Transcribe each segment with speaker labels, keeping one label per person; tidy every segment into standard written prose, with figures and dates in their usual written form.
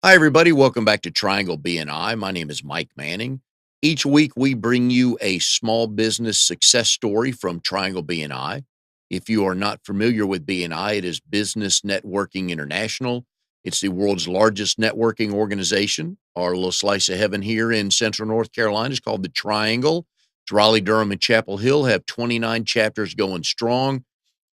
Speaker 1: Hi, everybody. Welcome back to Triangle BNI. My name is Mike Manning. Each week, we bring you a small business success story from Triangle BNI. If you are not familiar with BNI, it is Business Networking International. It's the world's largest networking organization. Our little slice of heaven here in Central North Carolina is called the Triangle. It's Raleigh, Durham, and Chapel Hill have 29 chapters going strong,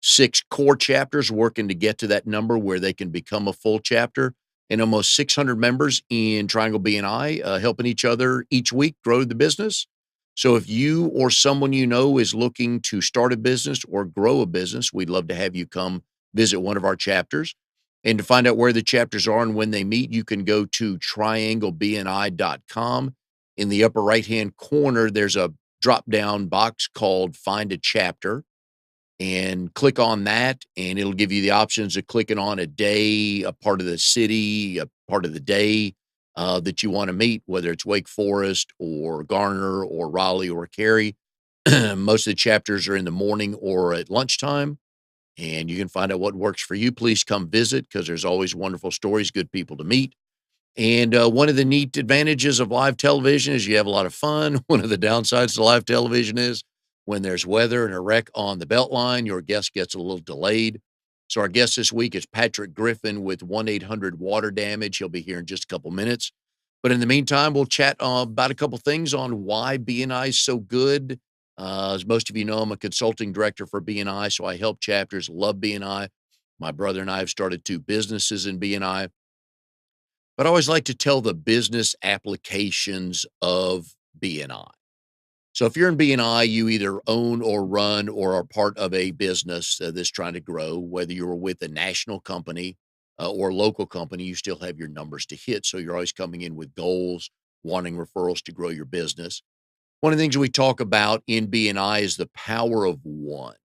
Speaker 1: 6 core chapters working to get to that number where they can become a full chapter, and almost 600 members in Triangle BNI helping each other each week grow the business. So if you or someone you know is looking to start a business or grow a business, we'd love to have you come visit one of our chapters. And to find out where the chapters are and when they meet, you can go to trianglebni.com. In the upper right-hand corner, there's a drop-down box called Find a Chapter, and click on that, and it'll give you the options of clicking on a day, a part of the city, a part of the day that you want to meet, whether it's Wake Forest or Garner or Raleigh or Cary. Most of the chapters are in the morning or at lunchtime, and you can find out what works for you. Please come visit because there's always wonderful stories, good people to meet. And one of the neat advantages of live television is you have a lot of fun. One of the downsides to live television is when there's weather and a wreck on the belt line, your guest gets a little delayed. So our guest this week is Patrick Griffin with 1-800 Water Damage. He'll be here in just a couple minutes. But in the meantime, we'll chat about a couple things on why BNI is so good. As most of you know, I'm a consulting director for BNI, so I help chapters. Love BNI. My brother and I have started 2 businesses in BNI. But I always like to tell the business applications of BNI. So if you're in BNI, you either own or run or are part of a business that's trying to grow, whether you're with a national company or a local company, you still have your numbers to hit. So you're always coming in with goals, wanting referrals to grow your business. One of the things we talk about in BNI is the power of one.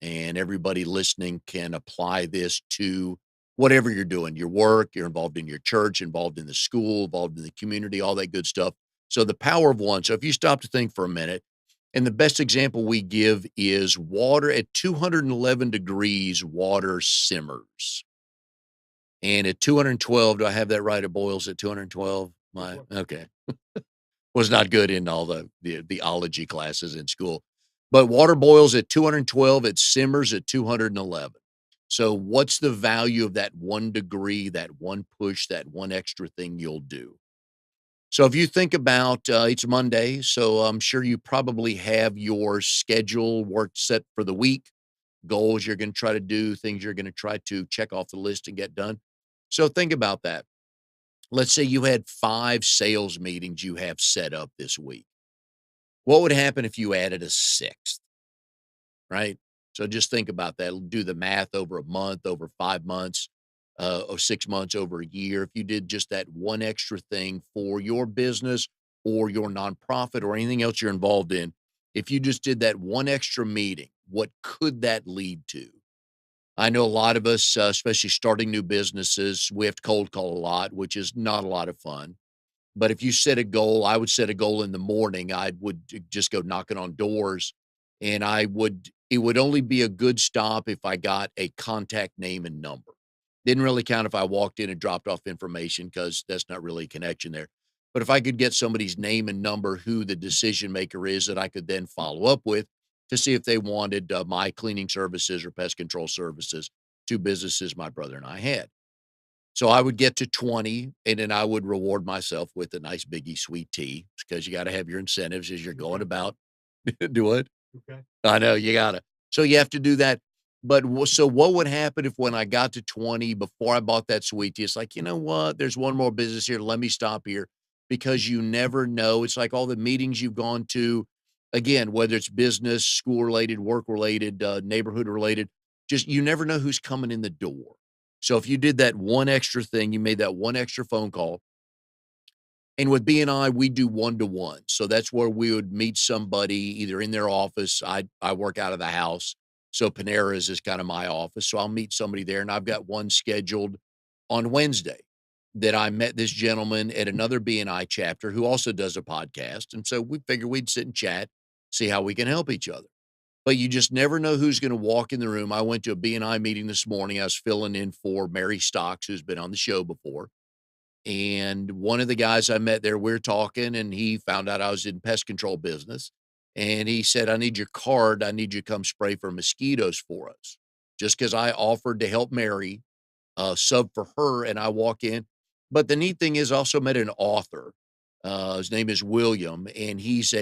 Speaker 1: And everybody listening can apply this to whatever you're doing, your work, you're involved in your church, involved in the school, involved in the community, all that good stuff. So the power of one. So if you stop to think for a minute, and the best example we give is water at 211 degrees, water simmers. And at 212, do I have that right? It boils at 212. Okay. Was not good in all the ology classes in school. But water boils at 212, it simmers at 211. So what's the value of that 1 degree, that one push, that one extra thing you'll do? So if you think about it's Monday, so I'm sure you probably have your schedule work set for the week, goals you're going to try to do, things you're going to try to check off the list and get done. So think about that. Let's say you had 5 sales meetings you have set up this week. What would happen if you added a 6th, right? So just think about that. Do the math over a month, over 5 months, or 6 months, over a year. If you did just that one extra thing for your business or your nonprofit or anything else you're involved in, if you just did that one extra meeting, what could that lead to? I know a lot of us, especially starting new businesses, we have to cold call a lot, which is not a lot of fun. But if you set a goal, I would set a goal in the morning. I would just go knocking on doors, and it would only be a good stop if I got a contact name and number. Didn't really count if I walked in and dropped off information because that's not really a connection there. But if I could get somebody's name and number, who the decision maker is that I could then follow up with to see if they wanted my cleaning services or pest control services, 2 businesses my brother and I had. So I would get to 20, and then I would reward myself with a nice biggie sweet tea because you gotta have your incentives as you're going about. Do what?
Speaker 2: Okay.
Speaker 1: I know, you gotta. So you have to do that. But so what would happen if when I got to 20, before I bought that sweet tea, it's like, "You know what? There's one more business here. Let me stop here," because you never know. It's like all the meetings you've gone to, again, whether it's business, school related, work related, neighborhood related, just you never know who's coming in the door. So if you did that one extra thing, you made that one extra phone call, and with BNI, we do one-to-one. So that's where we would meet somebody either in their office. I work out of the house, so Panera's is kind of my office. So I'll meet somebody there, and I've got one scheduled on Wednesday that I met this gentleman at another BNI chapter who also does a podcast. And so we figured we'd sit and chat, see how we can help each other. But you just never know who's going to walk in the room. I went to a BNI meeting this morning. I was filling in for Mary Stocks, who's been on the show before. And one of the guys I met there, we're talking, and he found out I was in pest control business. And he said, I need your card. I need you to come spray for mosquitoes for us. Just because I offered to help Mary sub for her, and I walk in. But the neat thing is, I also met an author. His name is William, and he's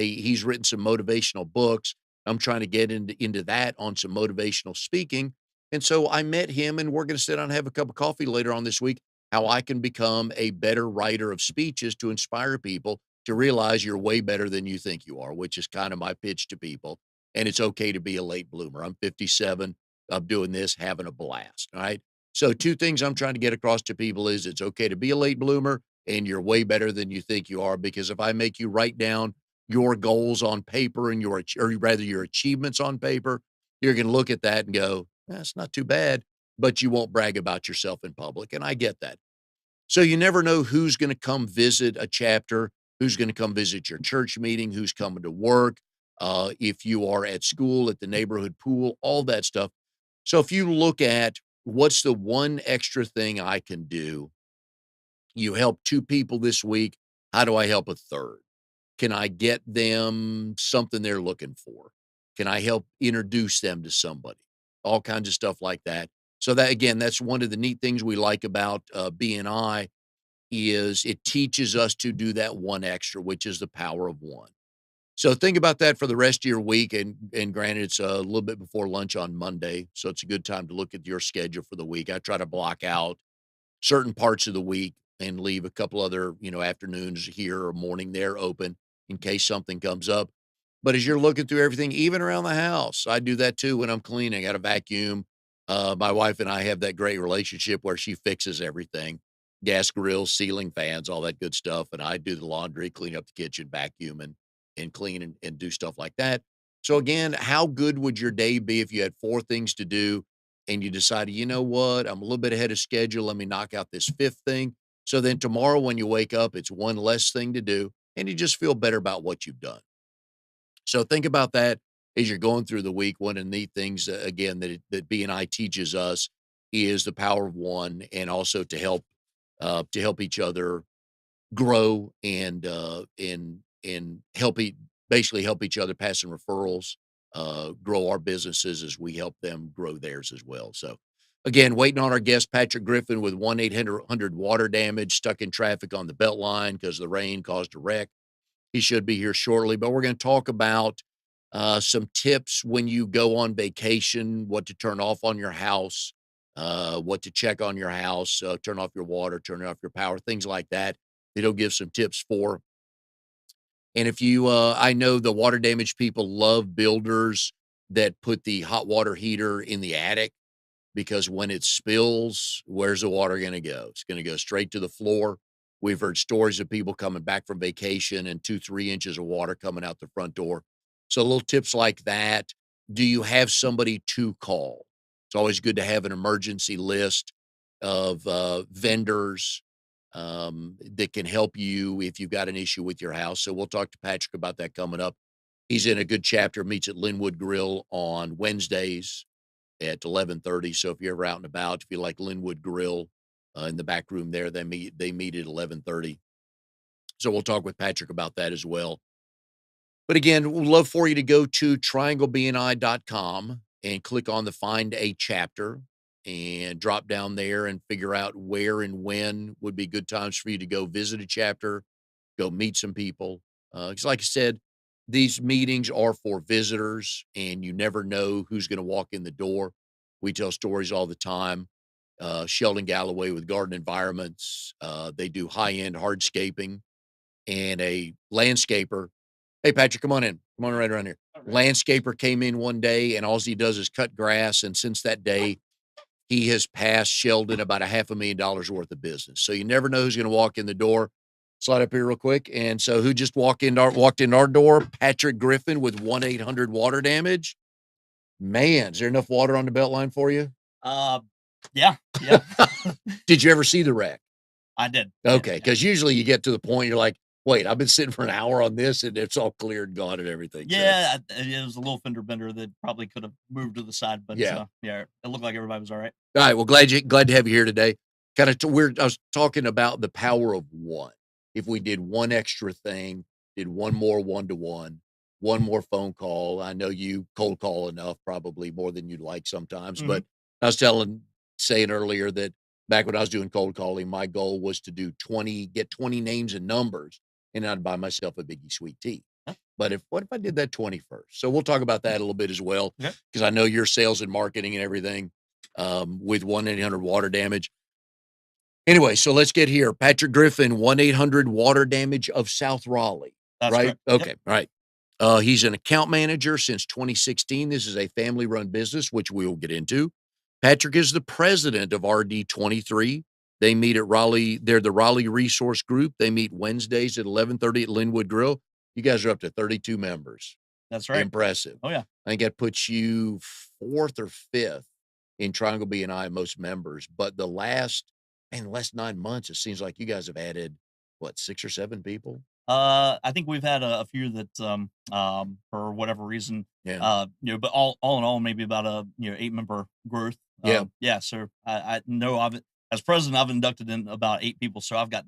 Speaker 1: written some motivational books. I'm trying to get into that on some motivational speaking. And so I met him, and we're going to sit down and have a cup of coffee later on this week. How I can become a better writer of speeches to inspire people to realize you're way better than you think you are, which is kind of my pitch to people. And it's okay to be a late bloomer. I'm 57. I'm doing this, having a blast. All right. So two things I'm trying to get across to people is it's okay to be a late bloomer and you're way better than you think you are. Because if I make you write down your goals on paper and or rather your achievements on paper, you're going to look at that and go, that's not too bad, but you won't brag about yourself in public. And I get that. So you never know who's going to come visit a chapter, who's going to come visit your church meeting, who's coming to work, if you are at school, at the neighborhood pool, all that stuff. So if you look at what's the one extra thing I can do, you help two people this week. How do I help a third? Can I get them something they're looking for? Can I help introduce them to somebody? All kinds of stuff like that. So that again, that's one of the neat things we like about BNI is it teaches us to do that one extra, which is the power of one. So think about that for the rest of your week. And granted, it's a little bit before lunch on Monday, so it's a good time to look at your schedule for the week. I try to block out certain parts of the week and leave a couple other, afternoons here or morning there open in case something comes up. But as you're looking through everything, even around the house, I do that too when I'm cleaning. I got a vacuum. My wife and I have that great relationship where she fixes everything, gas grills, ceiling fans, all that good stuff. And I do the laundry, clean up the kitchen, vacuum and clean and do stuff like that. So again, how good would your day be if you had four things to do and you decided, you know what, I'm a little bit ahead of schedule. Let me knock out this fifth thing. So then tomorrow when you wake up, it's one less thing to do and you just feel better about what you've done. So think about that as you're going through the week. One of the neat things, again, that BNI teaches us is the power of one and also to help each other grow and basically help each other, passing referrals, grow our businesses as we help them grow theirs as well. So again, waiting on our guest, Patrick Griffin with 1-800 water damage, stuck in traffic on the Beltline because the rain caused a wreck. He should be here shortly, but we're going to talk about some tips when you go on vacation, what to turn off on your house, what to check on your house, turn off your water, turn off your power, things like that. He'll give some tips for. And if you, I know the water damage people love builders that put the hot water heater in the attic because when it spills, where's the water going to go? It's going to go straight to the floor. We've heard stories of people coming back from vacation and 2-3 inches of water coming out the front door. So little tips like that. Do you have somebody to call? It's always good to have an emergency list of vendors that can help you if you've got an issue with your house. So we'll talk to Patrick about that coming up. He's in a good chapter, meets at Linwood Grill on Wednesdays at 11:30. So if you're ever out and about, if you like Linwood Grill in the back room there, they meet at 11:30. So we'll talk with Patrick about that as well. But again, we'd love for you to go to trianglebni.com and click on the Find a Chapter and drop down there and figure out where and when would be good times for you to go visit a chapter, go meet some people. Because like I said, these meetings are for visitors and you never know who's going to walk in the door. We tell stories all the time. Sheldon Galloway with Garden Environments, they do high-end hardscaping and a landscaper. Hey, Patrick, come on in. Come on right around here. Landscaper came in one day and all he does is cut grass. And since that day, he has passed Sheldon about $500,000 worth of business. So you never know who's going to walk in the door. Slide up here real quick. And so who just walked in our door? Patrick Griffin with 1-800 water damage. Man, is there enough water on the Beltline for you?
Speaker 2: Yeah.
Speaker 1: Did you ever see the wreck?
Speaker 2: I did.
Speaker 1: Okay, because usually you get to the point you're like, wait, I've been sitting for an hour on this and it's all cleared, gone, and everything.
Speaker 2: Yeah, it was a little fender bender that probably could have moved to the side, but
Speaker 1: Yeah.
Speaker 2: it looked like everybody was all right.
Speaker 1: All right. Well, glad to have you here today. Kinda t we're I was talking about the power of one. If we did one extra thing, did one more one-to-one, one more phone call. I know you cold call enough, probably more than you'd like sometimes,
Speaker 2: Mhm.
Speaker 1: but I was saying earlier that back when I was doing cold calling, my goal was to do 20 get 20 names and numbers, and I'd buy myself a biggie sweet tea.
Speaker 2: Yeah,
Speaker 1: But if what if I did that 21st? So we'll talk about that a little bit as well,
Speaker 2: okay.
Speaker 1: because I know your sales and marketing and everything, with 1-800 water damage. Anyway, so let's get here. Patrick Griffin, 1-800 water damage of South Raleigh,
Speaker 2: That's
Speaker 1: right?
Speaker 2: correct. Yep.
Speaker 1: Okay, all right. He's an account manager since 2016. This is a family run business, which we will get into. Patrick is the president of RD23. They meet at Raleigh. They're the Raleigh Resource Group. They meet Wednesdays at 11:30 at Linwood Grill. You guys are up to 32 members.
Speaker 2: That's right.
Speaker 1: Impressive.
Speaker 2: Oh, yeah.
Speaker 1: I think that puts you fourth or fifth in Triangle BNI most members. But in the last 9 months, it seems like you guys have added what, 6 or 7 people?
Speaker 2: I think we've had a few that, for whatever reason,
Speaker 1: Yeah.
Speaker 2: but all in all, maybe about a 8-member growth.
Speaker 1: Yeah.
Speaker 2: Yeah. So I know as president, I've inducted in about 8 people, so I've got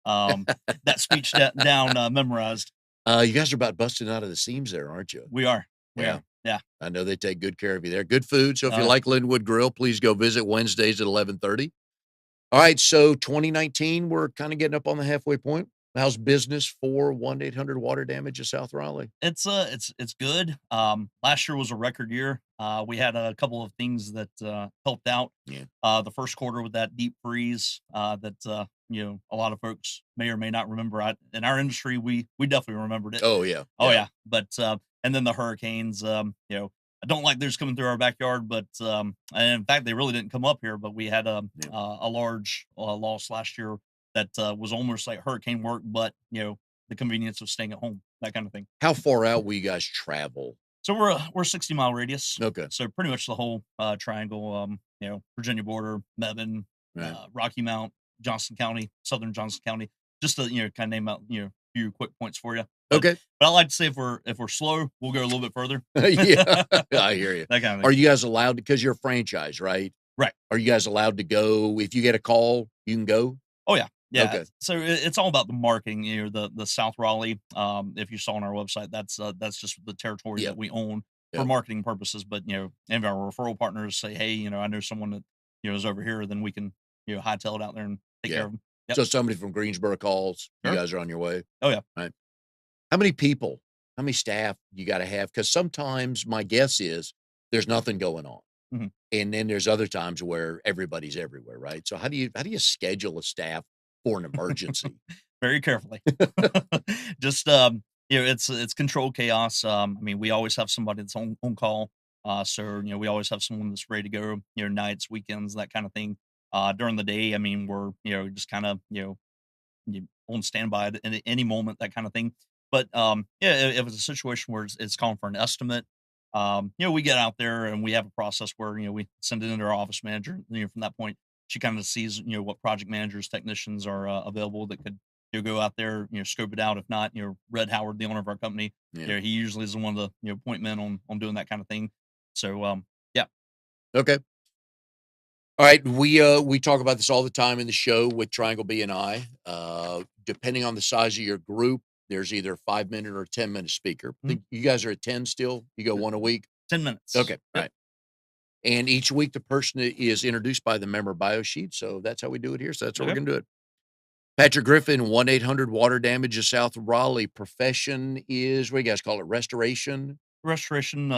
Speaker 2: um, that speech down memorized.
Speaker 1: You guys are about busting out of the seams there, aren't you?
Speaker 2: We are. We
Speaker 1: Yeah.
Speaker 2: are. Yeah.
Speaker 1: I know they take good care of you there. Good food. So if you
Speaker 2: Yeah.
Speaker 1: like Linwood Grill, please go visit Wednesdays at 11:30. All right. So 2019, we're kind of getting up on the halfway point. How's business for 1-800 water damage of South Raleigh?
Speaker 2: It's good. Last year was a record year. We had a couple of things that helped out.
Speaker 1: Yeah.
Speaker 2: The first quarter with that deep freeze that a lot of folks may or may not remember. In our industry, we definitely remembered it.
Speaker 1: Oh, yeah.
Speaker 2: Oh
Speaker 1: Yeah.
Speaker 2: yeah, but and then the hurricanes. I don't like theirs coming through our backyard, but and in fact, they really didn't come up here. But we had
Speaker 1: Yeah.
Speaker 2: a large loss last year that was almost like hurricane work, but the convenience of staying at home, that kind of thing.
Speaker 1: How far out will you guys travel?
Speaker 2: So we're 60-mile radius.
Speaker 1: Okay.
Speaker 2: So pretty much the whole triangle. Virginia border, Mebane,
Speaker 1: Right.
Speaker 2: Rocky Mount, Johnson County, Southern Johnson County. Just to kind of name out a few quick points for you.
Speaker 1: Okay.
Speaker 2: But I like to say if we're slow, we'll go a little bit further.
Speaker 1: Yeah. I hear you.
Speaker 2: That kind of
Speaker 1: Are
Speaker 2: thing.
Speaker 1: you guys allowed because you're a franchise, right?
Speaker 2: Right.
Speaker 1: Are you guys allowed to go if you get a call, you can go?
Speaker 2: Oh yeah. Yeah.
Speaker 1: Okay.
Speaker 2: So it's all about the marketing. The South Raleigh. If you saw on our website, that's just the territory
Speaker 1: Yep.
Speaker 2: that we own for
Speaker 1: Yep.
Speaker 2: marketing purposes. But any of our referral partners say, hey, I know someone that is over here, then we can hightail it out there and take care
Speaker 1: Yeah.
Speaker 2: of them. Yep.
Speaker 1: So somebody from Greensboro calls, you
Speaker 2: Sure.
Speaker 1: guys are on your way.
Speaker 2: Oh yeah.
Speaker 1: Right. How many people, how many staff you gotta have? Because sometimes my guess is there's nothing going on.
Speaker 2: Mhm.
Speaker 1: And then there's other times where everybody's everywhere, right? So how do you schedule a staff for an emergency?
Speaker 2: Very carefully. Just it's controlled chaos. I mean, we always have somebody that's on call. So we always have someone that's ready to go. Nights, weekends, that kind of thing. During the day, I mean, we're just kind of on standby at any moment, that kind of thing. But yeah, if it's a situation where it's calling for an estimate, we get out there and we have a process where we send it into our office manager. From that point, she kind of sees what project managers, technicians are available that could go out there, scope it out. If not, Red Howard, the owner of our company,
Speaker 1: Yeah.
Speaker 2: he usually is one of the point men on doing that kind of thing. So yeah.
Speaker 1: Okay. All right, we talk about this all the time in the show with Triangle BNI. Depending on the size of your group, there's either a 5-minute or 10-minute speaker. I
Speaker 2: Mhm.
Speaker 1: think you guys are at 10 still? You go one a week?
Speaker 2: 10 minutes.
Speaker 1: Okay, all
Speaker 2: Yep.
Speaker 1: right. And each week the person is introduced by the member bio sheet. So that's how we do it here. So that's how we're
Speaker 2: Okay.
Speaker 1: gonna do it. Patrick Griffin, 1-800 water damage of South Raleigh. Profession is what do you guys call it? Restoration?
Speaker 2: Restoration.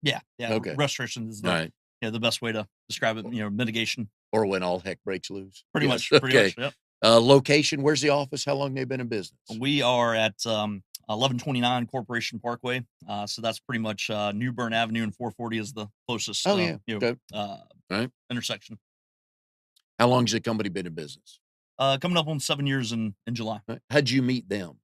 Speaker 2: Yeah.
Speaker 1: Okay.
Speaker 2: Restoration is
Speaker 1: All right.
Speaker 2: the best way to describe it. Mitigation.
Speaker 1: Or when all heck breaks loose.
Speaker 2: Pretty
Speaker 1: Yes,
Speaker 2: much. Pretty
Speaker 1: okay.
Speaker 2: much. Yep.
Speaker 1: Location, where's the office? How long they been in business?
Speaker 2: We are at 1129 Corporation Parkway. So that's pretty much New Bern Avenue, and 440 is the closest
Speaker 1: Oh, yeah. Okay. Right.
Speaker 2: intersection.
Speaker 1: How long has the company been in business?
Speaker 2: Coming up on 7 years in July.
Speaker 1: Right. How'd you meet them?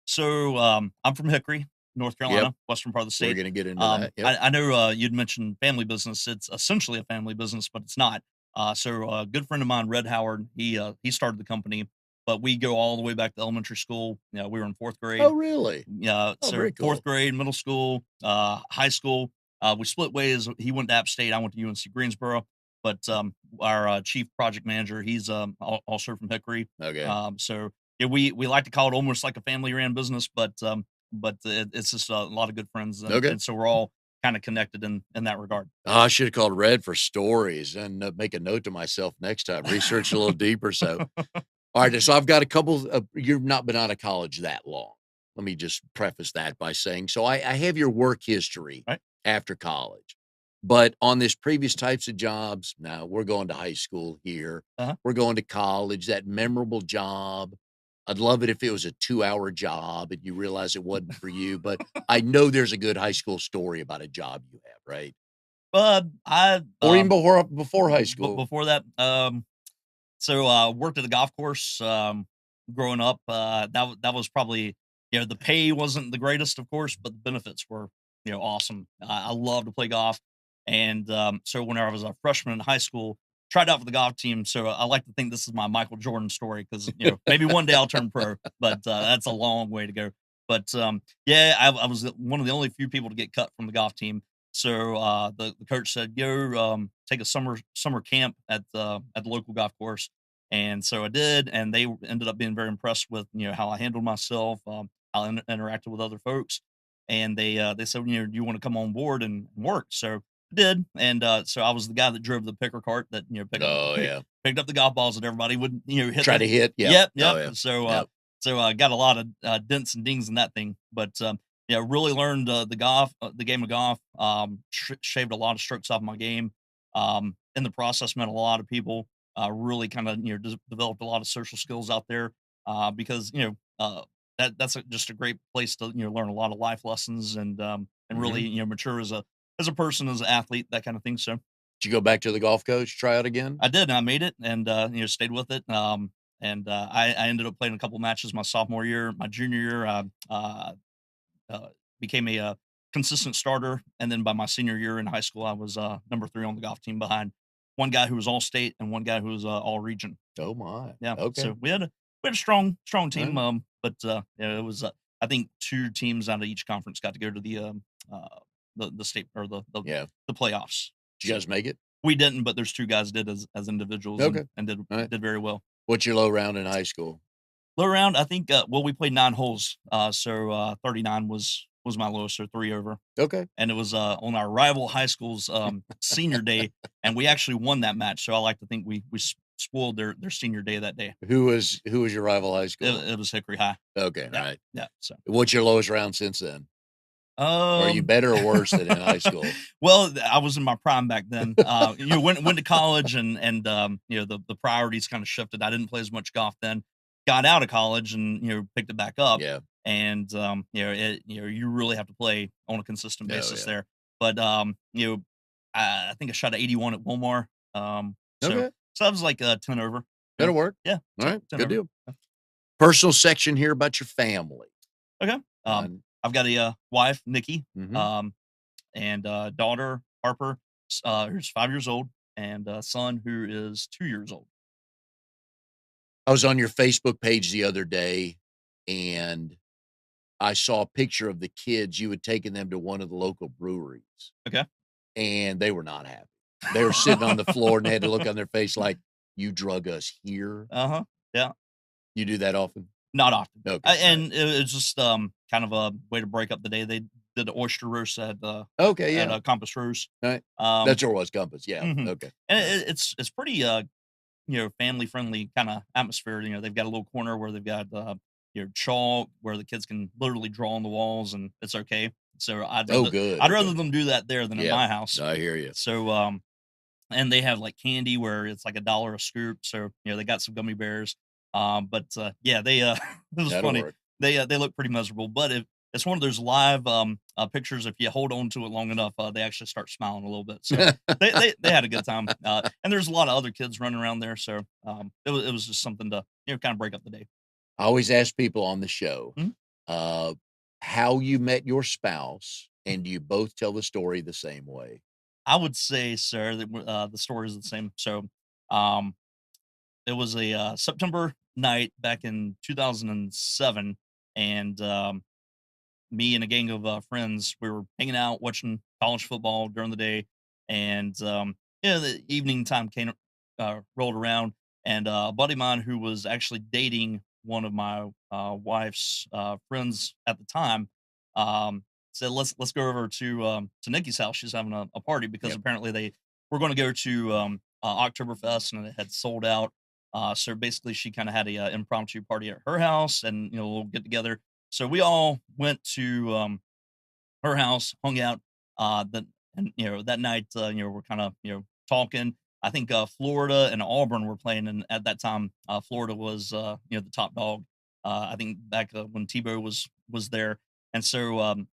Speaker 2: So I'm from Hickory, North Carolina, western part of the
Speaker 1: We're
Speaker 2: state.
Speaker 1: gonna get into that. Yep.
Speaker 2: I know you'd mentioned family business. It's essentially a family business, but it's not. So a good friend of mine, Red Howard, he started the company, but we go all the way back to elementary school. We were in fourth grade.
Speaker 1: Oh, really?
Speaker 2: Yeah,
Speaker 1: Oh,
Speaker 2: so
Speaker 1: very cool.
Speaker 2: fourth grade, middle school, high school. We split ways. He went to App State. I went to UNC Greensboro. but our chief project manager, he's also from Hickory.
Speaker 1: Okay.
Speaker 2: So yeah, we like to call it almost like a family ran business, but it's just a lot of good friends,
Speaker 1: Okay.
Speaker 2: and so we're all kind of connected in that regard.
Speaker 1: Oh, I should have called Red for stories and make a note to myself next time, research a little deeper. So, all right. So I've got a couple of, you've not been out of college that long. Let me just preface that by saying, so I have your work history
Speaker 2: Right?
Speaker 1: after college, but on this previous types of jobs, now we're going to high school here.
Speaker 2: Uh-huh.
Speaker 1: We're going to college, that memorable job. I'd love it if it was a 2 hour job and you realize it wasn't for you, but I know there's a good high school story about a job you have, right?
Speaker 2: But I
Speaker 1: Or even before high school.
Speaker 2: before that, so, worked at a golf course, growing up, that was probably, the pay wasn't the greatest, of course, but the benefits were, awesome. I love to play golf, and, so when I was a freshman in high school, tried out for the golf team, so I like to think this is my Michael Jordan story because maybe one day I'll turn pro, but, that's a long way to go. But, yeah, I was one of the only few people to get cut from the golf team, so, the coach said, "Go, take a summer camp at the local golf course." And so I did, and they ended up being very impressed with, how I handled myself, how I interacted with other folks, and they said, "Do you want to come on board and work?" So I did, and so I was the guy that drove the picker cart that
Speaker 1: Oh, yeah.
Speaker 2: picked up the golf balls that everybody would hit.
Speaker 1: Try to hit. Yep.
Speaker 2: Yep,
Speaker 1: Oh,
Speaker 2: yep.
Speaker 1: yeah.
Speaker 2: So
Speaker 1: Yep.
Speaker 2: so I got a lot of dents and dings in that thing, but yeah, really learned the game of golf. Shaved a lot of strokes off my game. In the process, met a lot of people. Really kind of developed a lot of social skills out there because just a great place to learn a lot of life lessons and really
Speaker 1: Mhm.
Speaker 2: mature as a person, as an athlete, that kind of thing. So
Speaker 1: Did you go back to the golf coach, try out again?
Speaker 2: I did, and I made it, and stayed with it. And I ended up playing a couple matches my sophomore year, my junior year. Uh, Became a consistent starter, and then by my senior year in high school, I was number three on the golf team behind one guy who was all state and one guy who was all region.
Speaker 1: Oh my.
Speaker 2: Yeah,
Speaker 1: Okay.
Speaker 2: so we had a strong team.
Speaker 1: Alright.
Speaker 2: But yeah, it was I think two teams out of each conference got to go to the state or
Speaker 1: Yeah.
Speaker 2: the playoffs.
Speaker 1: Did you
Speaker 2: So
Speaker 1: guys make it?
Speaker 2: we didn't, but there's two guys did as individuals
Speaker 1: Okay.
Speaker 2: and
Speaker 1: Alright.
Speaker 2: did very well.
Speaker 1: What's your low round in high school?
Speaker 2: Low round, I think. Well, we played 9 holes, so 39 was my lowest, so three over.
Speaker 1: Okay.
Speaker 2: And it was on our rival high school's senior day, and we actually won that match. So I like to think we spoiled their senior day that day.
Speaker 1: Who was your rival high school?
Speaker 2: It was Hickory High.
Speaker 1: Okay.
Speaker 2: Yeah,
Speaker 1: Alright.
Speaker 2: yeah. So
Speaker 1: What's your lowest round since then? Or are you
Speaker 2: um,
Speaker 1: better or worse than in high school?
Speaker 2: well, I was in my prime back then. Went to college and the priorities kind of shifted. I didn't play as much golf then. Got out of college and picked it back up.
Speaker 1: Yeah.
Speaker 2: And you really have to play on a consistent
Speaker 1: Oh,
Speaker 2: basis
Speaker 1: yeah.
Speaker 2: there. But I think I shot a 81 at Wilmar. So
Speaker 1: Okay.
Speaker 2: so that was like 10 over. Yeah,
Speaker 1: That'll work.
Speaker 2: yeah,
Speaker 1: Alright.
Speaker 2: 10
Speaker 1: Good
Speaker 2: over.
Speaker 1: deal. Personal section here about your family.
Speaker 2: Okay.
Speaker 1: Um,
Speaker 2: I've got a wife, Nikki,
Speaker 1: mhm.
Speaker 2: and daughter, Harper, who's 5 years old, and a son who is 2 years old.
Speaker 1: I was on your Facebook page the other day, and I saw a picture of the kids. You had taken them to one of the local breweries,
Speaker 2: Okay.
Speaker 1: and they were not happy. They were sitting on the floor, and they had to look on their face like, "You drug us here?"
Speaker 2: Uh-huh. Yeah.
Speaker 1: You do that often?
Speaker 2: Not often.
Speaker 1: Okay, alright.
Speaker 2: And it was just, kind of a way to break up the day. They did the oyster roast
Speaker 1: Okay,
Speaker 2: at
Speaker 1: yeah.
Speaker 2: a Compass Rose.
Speaker 1: Alright.
Speaker 2: Um,
Speaker 1: That's where it was, Compass, yeah,
Speaker 2: mhm.
Speaker 1: okay.
Speaker 2: And
Speaker 1: Alright.
Speaker 2: it's pretty, family friendly kinda atmosphere. They've got a little corner where they've got, chalk where the kids can literally draw on the walls, and it's okay. So
Speaker 1: Oh, good,
Speaker 2: I'd rather
Speaker 1: okay.
Speaker 2: them do that there than at
Speaker 1: Yeah,
Speaker 2: my house.
Speaker 1: I hear you.
Speaker 2: So, and they have, like, candy where it's like $1 a scoop, so, they got some gummy bears. But, yeah, they, it was
Speaker 1: That'll
Speaker 2: funny.
Speaker 1: work.
Speaker 2: They look pretty miserable, but it's one of those live, pictures. If you hold on to it long enough, they actually start smiling a little bit. So they had a good time. And there's a lot of other kids running around there, so, it was just something to, kinda break up the day.
Speaker 1: I always ask people on the show,
Speaker 2: Mhm.
Speaker 1: uh, how you met your spouse, and do you both tell the story the same way?
Speaker 2: I would say, sir, that the story is the same. So, um, it was a, September night back in 2007, and, me and a gang of friends, we were hanging out watching college football during the day, and the evening time came rolled around, and a buddy of mine who was actually dating one of my wife's friends at the time um, said, "Let's go over to Nikki's house. She's having a party because
Speaker 1: Yep.
Speaker 2: apparently they were going to go to Oktoberfest and it had sold out. So basically, she kind of had a impromptu party at her house, and a little get together. So we all went to her house, hung out. That and that night, we're kind of talking. I think Florida and Auburn were playing, and at that time, Florida was the top dog. I think back when Tebow was there, and so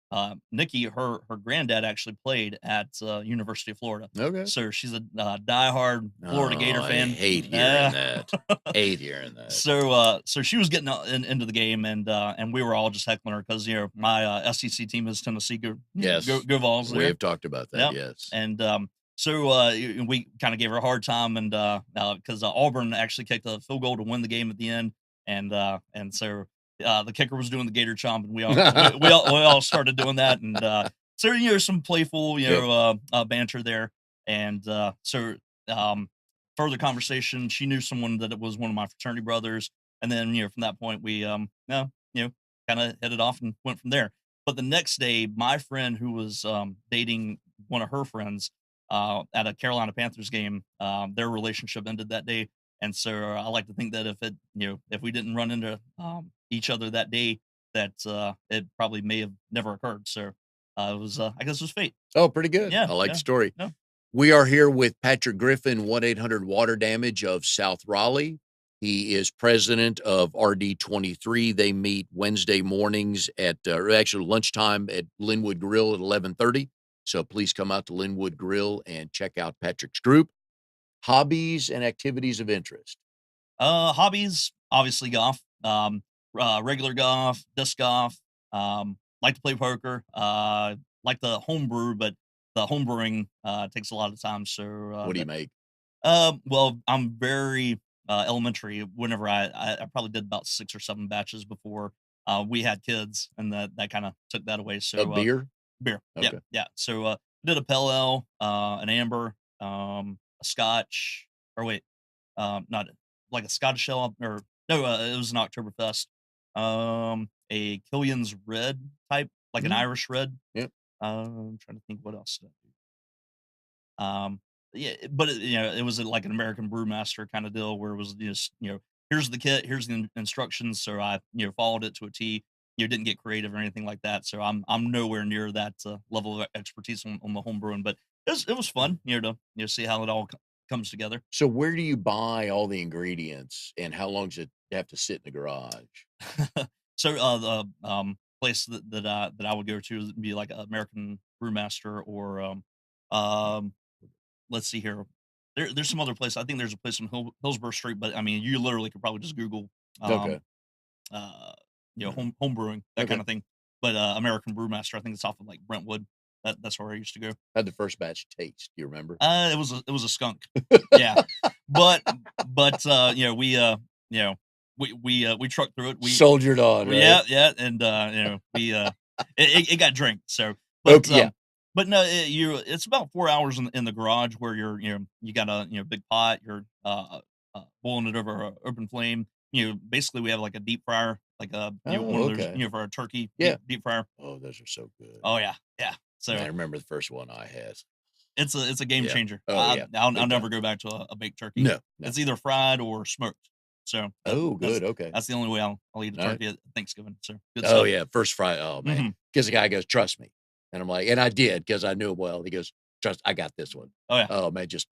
Speaker 2: Nikki, her granddad actually played at University of Florida,
Speaker 1: Okay.
Speaker 2: so she's a diehard Florida
Speaker 1: Oh,
Speaker 2: Gator
Speaker 1: I
Speaker 2: fan.
Speaker 1: hate hearing that. Hate hearing that.
Speaker 2: So she was getting into the game, and we were all just heckling her because my SEC team is Tennessee.
Speaker 1: Yes.
Speaker 2: Go Vols
Speaker 1: We
Speaker 2: there.
Speaker 1: have talked about that.
Speaker 2: Yep.
Speaker 1: Yes.
Speaker 2: And so we kind of gave her a hard time, and because Auburn actually kicked a field goal to win the game at the end, and so the kicker was doing the Gator chomp, and we all started doing that, and so some playful
Speaker 1: Yep.
Speaker 2: banter there, and so um, further conversation. She knew someone that it was one of my fraternity brothers, and then from that point we kind of headed off and went from there. But the next day, my friend who was dating one of her friends at a Carolina Panthers game, their relationship ended that day. And so I like to think that if we didn't run into each other that day, that it probably may have never occurred. So it was, I guess, it was fate.
Speaker 1: Oh, pretty good.
Speaker 2: Yeah,
Speaker 1: I like
Speaker 2: yeah,
Speaker 1: the story.
Speaker 2: yeah.
Speaker 1: We are here with Patrick Griffin, 1-800 Water Damage of South Raleigh. He is president of RD23. They meet Wednesday mornings or actually lunchtime at Linwood Grill at 11:30. So please come out to Linwood Grill and check out Patrick's group. Hobbies and activities of interest.
Speaker 2: Hobbies, obviously golf. Regular golf, disc golf. Like to play poker. Like the homebrew, but the homebrewing takes a lot of time. So
Speaker 1: What do you make?
Speaker 2: well, I'm very elementary. Whenever I probably did about 6 or 7 batches before we had kids, and that kind of took that away.
Speaker 1: A
Speaker 2: So
Speaker 1: beer?
Speaker 2: beer, yeah,
Speaker 1: Okay.
Speaker 2: yeah. So did a pale ale, an amber, a Scotch, or wait, not like a Scottish ale, or no, it was an Oktoberfest. A Killian's Red type, like an
Speaker 1: Mm,
Speaker 2: Irish red.
Speaker 1: yep.
Speaker 2: I'm trying to think what else did I do. Yeah, but it was like an American brewmaster kind of deal where it was just here's the kit, here's the instructions. So I followed it to a T. Didn't get creative or anything like that. So I'm nowhere near that level of expertise on the home brewing, but it was fun, to see how it all comes together.
Speaker 1: So where do you buy all the ingredients and how long does it have to sit in the garage?
Speaker 2: So the place that I would go to would be like American Brewmaster, or um let's see here. There's some other place. I think there's a place on Hillsborough Street, but I mean, you literally could probably just Google,
Speaker 1: Okay.
Speaker 2: um, home brewing, that kind
Speaker 1: Okay.
Speaker 2: of thing. But American Brewmaster, I think it's off of like Brentwood. That's where I used to go.
Speaker 1: How'd the first batch taste? Do you remember?
Speaker 2: It was a skunk. Yeah, but we we trucked through it.
Speaker 1: Soldiered on, right?
Speaker 2: Yeah, yeah, and we it got drink. So, but
Speaker 1: Okay, yeah.
Speaker 2: but no, it's about 4 hours in the garage where you got a big pot. You're boiling it over an open flame. Basically we have like a deep fryer, like a one
Speaker 1: Oh,
Speaker 2: of those
Speaker 1: okay.
Speaker 2: for a turkey
Speaker 1: Yeah.
Speaker 2: deep fryer.
Speaker 1: Oh, those are so good.
Speaker 2: Oh yeah, yeah.
Speaker 1: Man, I
Speaker 2: So
Speaker 1: remember the first one I had.
Speaker 2: it's a game
Speaker 1: Yeah.
Speaker 2: changer.
Speaker 1: Oh, yeah.
Speaker 2: I'll
Speaker 1: Big
Speaker 2: never
Speaker 1: time.
Speaker 2: go back to a baked turkey.
Speaker 1: No, no.
Speaker 2: It's either fried or smoked. So
Speaker 1: Oh,
Speaker 2: that's
Speaker 1: good, okay.
Speaker 2: that's the only way I'll eat a
Speaker 1: Alright.
Speaker 2: turkey at Thanksgiving. So good
Speaker 1: Oh,
Speaker 2: stuff.
Speaker 1: yeah, first fry. Oh, man.
Speaker 2: Mhm.
Speaker 1: Because the guy goes, "Trust me." And I'm like, and I did because I knew him well. He goes, "Trust, I got this one."
Speaker 2: Oh yeah.
Speaker 1: Oh, man, just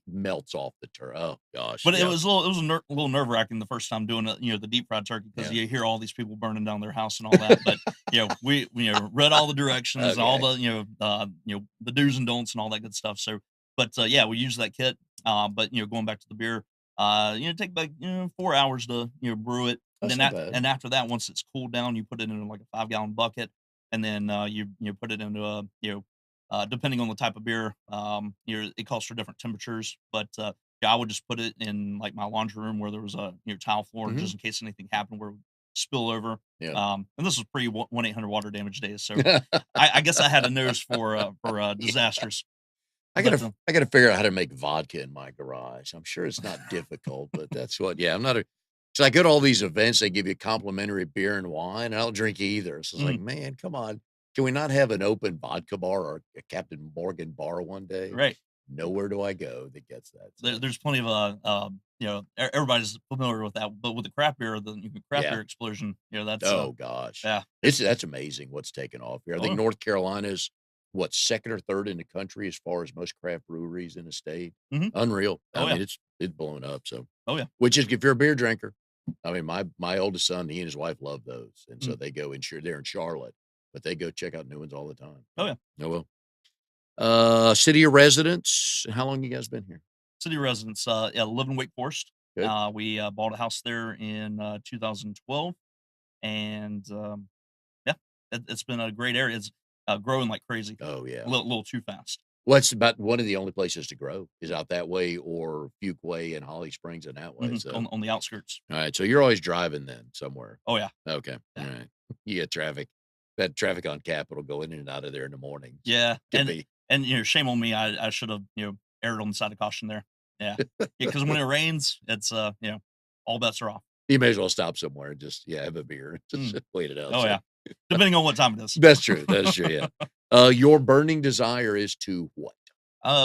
Speaker 1: melts off the oh gosh,
Speaker 2: But it
Speaker 1: yeah.
Speaker 2: was a little nerve-wracking the first time doing it, the deep fried turkey, because
Speaker 1: Yeah.
Speaker 2: you hear all these people burning down their house and all that. But we read all the directions, all
Speaker 1: Okay.
Speaker 2: the the do's and don'ts and all that good stuff. So, but yeah, we use that kit. But going back to the beer, take like 4 hours to brew it. And
Speaker 1: That's
Speaker 2: then
Speaker 1: not bad.
Speaker 2: and after that, once it's cooled down, you put it in like a 5-gallon bucket, and then you put it into a depending on the type of beer, it calls for different temperatures. But yeah, I would just put it in like my laundry room where there was a tile floor,
Speaker 1: Mhm.
Speaker 2: just in case anything happened where it would spill over.
Speaker 1: Yeah.
Speaker 2: And this was pre 1-800 water damage days, so I guess I had a nose for disasters. but,
Speaker 1: I gotta figure out how to make vodka in my garage. I'm sure it's not difficult, but that's what yeah, I'm not a so I go to all these events, they give you complimentary beer and wine, and I don't drink either. So it's like,
Speaker 2: mhm,
Speaker 1: man, come on. Can we not have an open vodka bar or a Captain Morgan bar one day?
Speaker 2: right.
Speaker 1: Nowhere do I go that gets that. So
Speaker 2: There's plenty of, everybody's familiar with that, but with the craft beer, craft
Speaker 1: yeah.
Speaker 2: beer explosion, that's,
Speaker 1: Oh gosh.
Speaker 2: yeah,
Speaker 1: It's that's amazing what's taken off here. I think
Speaker 2: oh,
Speaker 1: North Carolina's what second or third in the country as far as most craft breweries in the state.
Speaker 2: mhm,
Speaker 1: Unreal. I
Speaker 2: oh, yeah,
Speaker 1: mean, it's blown up. So
Speaker 2: oh, yeah,
Speaker 1: which is if you're a beer drinker, I mean, my oldest son, he and his wife love those. And
Speaker 2: mm,
Speaker 1: so they go and sure they're in Charlotte, but they go check out new ones all the time.
Speaker 2: oh, yeah.
Speaker 1: Oh well. City of residence. How long you guys been here?
Speaker 2: City residents, yeah, live in Wake Forest.
Speaker 1: Good.
Speaker 2: We, bought a house there in, 2012, and, yeah, it's been a great area. It's, growing like crazy,
Speaker 1: Oh
Speaker 2: a
Speaker 1: yeah.
Speaker 2: little too fast.
Speaker 1: Well, it's about one of the only places to grow is out that way or Fuquay and Holly Springs and that way.
Speaker 2: Mhm,
Speaker 1: So,
Speaker 2: on the outskirts.
Speaker 1: all right. So you're always driving then somewhere.
Speaker 2: Oh, yeah,
Speaker 1: Okay. All
Speaker 2: yeah.
Speaker 1: right. You get traffic. That traffic on Capitol going in and out of there in the mornings
Speaker 2: Yeah,
Speaker 1: can be.
Speaker 2: shame on me, I should have, erred on the side of caution there. Yeah. Yeah, because when it rains, it's, all bets are off.
Speaker 1: You may as well stop somewhere and just yeah have a beer, just
Speaker 2: Mm.
Speaker 1: wait it out.
Speaker 2: Oh,
Speaker 1: So
Speaker 2: yeah. Depending on what time it is.
Speaker 1: that's true. That's true. Yeah. Your burning desire is to what?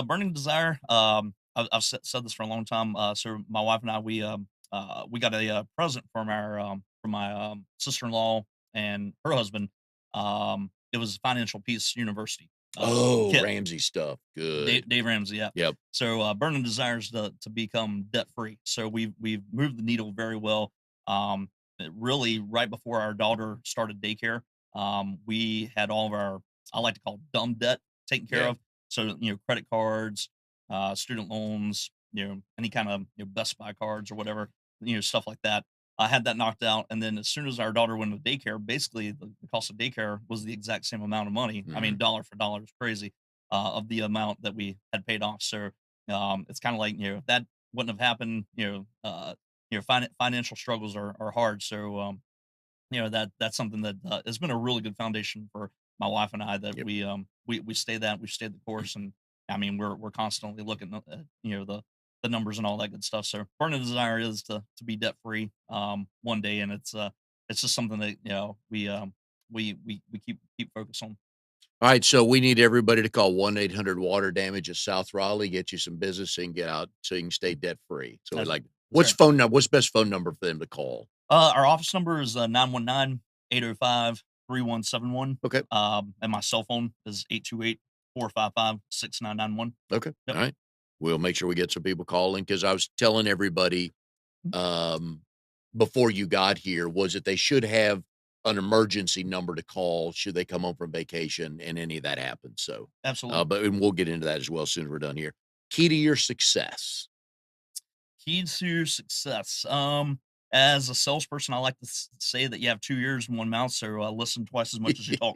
Speaker 2: Burning desire, I've said this for a long time, so my wife and I, we got a, present from my, sister-in-law and her husband. It was Financial Peace University,
Speaker 1: Oh,
Speaker 2: kit.
Speaker 1: Ramsey stuff. Good.
Speaker 2: Dave Ramsey, yeah.
Speaker 1: Yep.
Speaker 2: So, burning desires to become debt free. So we've moved the needle very well. Really, right before our daughter started daycare, we had all of our, I like to call it dumb debt, taken care
Speaker 1: Yeah.
Speaker 2: of. So credit cards, student loans, any kind of Best Buy cards or whatever, stuff like that. I had that knocked out, and then as soon as our daughter went to daycare, basically the cost of daycare was the exact same amount of money. I mean,
Speaker 1: Mhm.
Speaker 2: dollar for dollar, it's crazy of the amount that we had paid off. So it's kind of like if that wouldn't have happened, financial struggles are hard. So that's something that has been a really good foundation for my wife and I that
Speaker 1: Yep.
Speaker 2: we we've stayed the course, and I mean we're constantly looking at the numbers and all that good stuff. So burning desire is to be debt free one day, and it's just something that we keep focus on.
Speaker 1: All right, so we need everybody to call 1-800 water damage at South Raleigh, get you some business so you can get out so you can stay debt free. So we're
Speaker 2: That's
Speaker 1: like,
Speaker 2: that's right.
Speaker 1: what's best phone number for them to call?
Speaker 2: Our office number is 919-805-3171.
Speaker 1: Okay.
Speaker 2: And my cell phone is 828-455-6991.
Speaker 1: Okay.
Speaker 2: Yep.
Speaker 1: All right. We'll make sure we get some people calling because I was telling everybody
Speaker 2: Mm.
Speaker 1: um before you got here was that they should have an emergency number to call should they come home from vacation and any of that happens. So
Speaker 2: Absolutely.
Speaker 1: but and we'll get into that as well as soon as we're done here. Key to your success.
Speaker 2: Key to success. As a salesperson, I like to say that you have 2 ears and one mouth, so listen twice as much as you talk.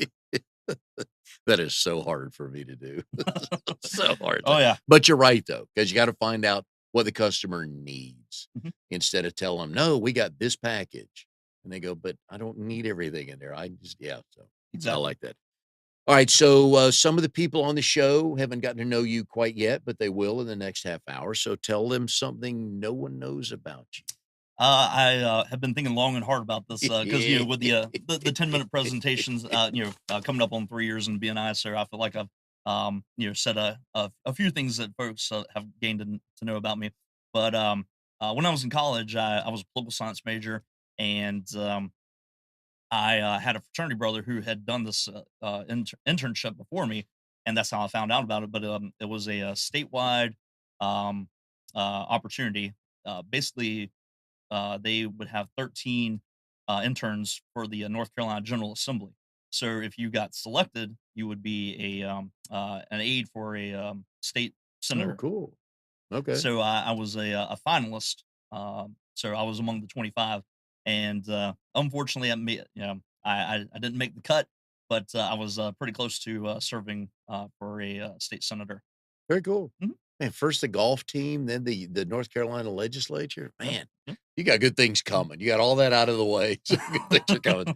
Speaker 1: That is so hard for me to do. So hard.
Speaker 2: Oh, yeah.
Speaker 1: But you're right though, because you got to find out what the customer needs
Speaker 2: Mhm.
Speaker 1: instead of telling them, no, we got this package. And they go, but I don't need everything in there. I just, yeah. So I
Speaker 2: Exactly.
Speaker 1: like that. All right. So some of the people on the show haven't gotten to know you quite yet, but they will in the next half hour. So tell them something no one knows about
Speaker 2: I have been thinking long and hard about this because
Speaker 1: you.
Speaker 2: with the 10-minute presentations, coming up on 3 years in BNI, so I feel like I've said a few things that folks have gained to know about me. But when I was in college, I was a political science major, and I had a fraternity brother who had done this internship before me, and that's how I found out about it. But it was a statewide um, opportunity. Basically, they would have 13 interns for the North Carolina General Assembly. So if you got selected, you would be an aide for a state
Speaker 1: Oh,
Speaker 2: senator.
Speaker 1: cool. Okay.
Speaker 2: So I was a finalist. So I was among the 25, and unfortunately, I didn't make the cut, but I was pretty close to serving for a state senator.
Speaker 1: Very cool.
Speaker 2: Mhm.
Speaker 1: Man, first the golf team, then the North Carolina legislature.
Speaker 2: Yeah,
Speaker 1: Man,
Speaker 2: yeah.
Speaker 1: you got good things
Speaker 2: Mhm.
Speaker 1: coming. You got all that out of the way. So good things are coming.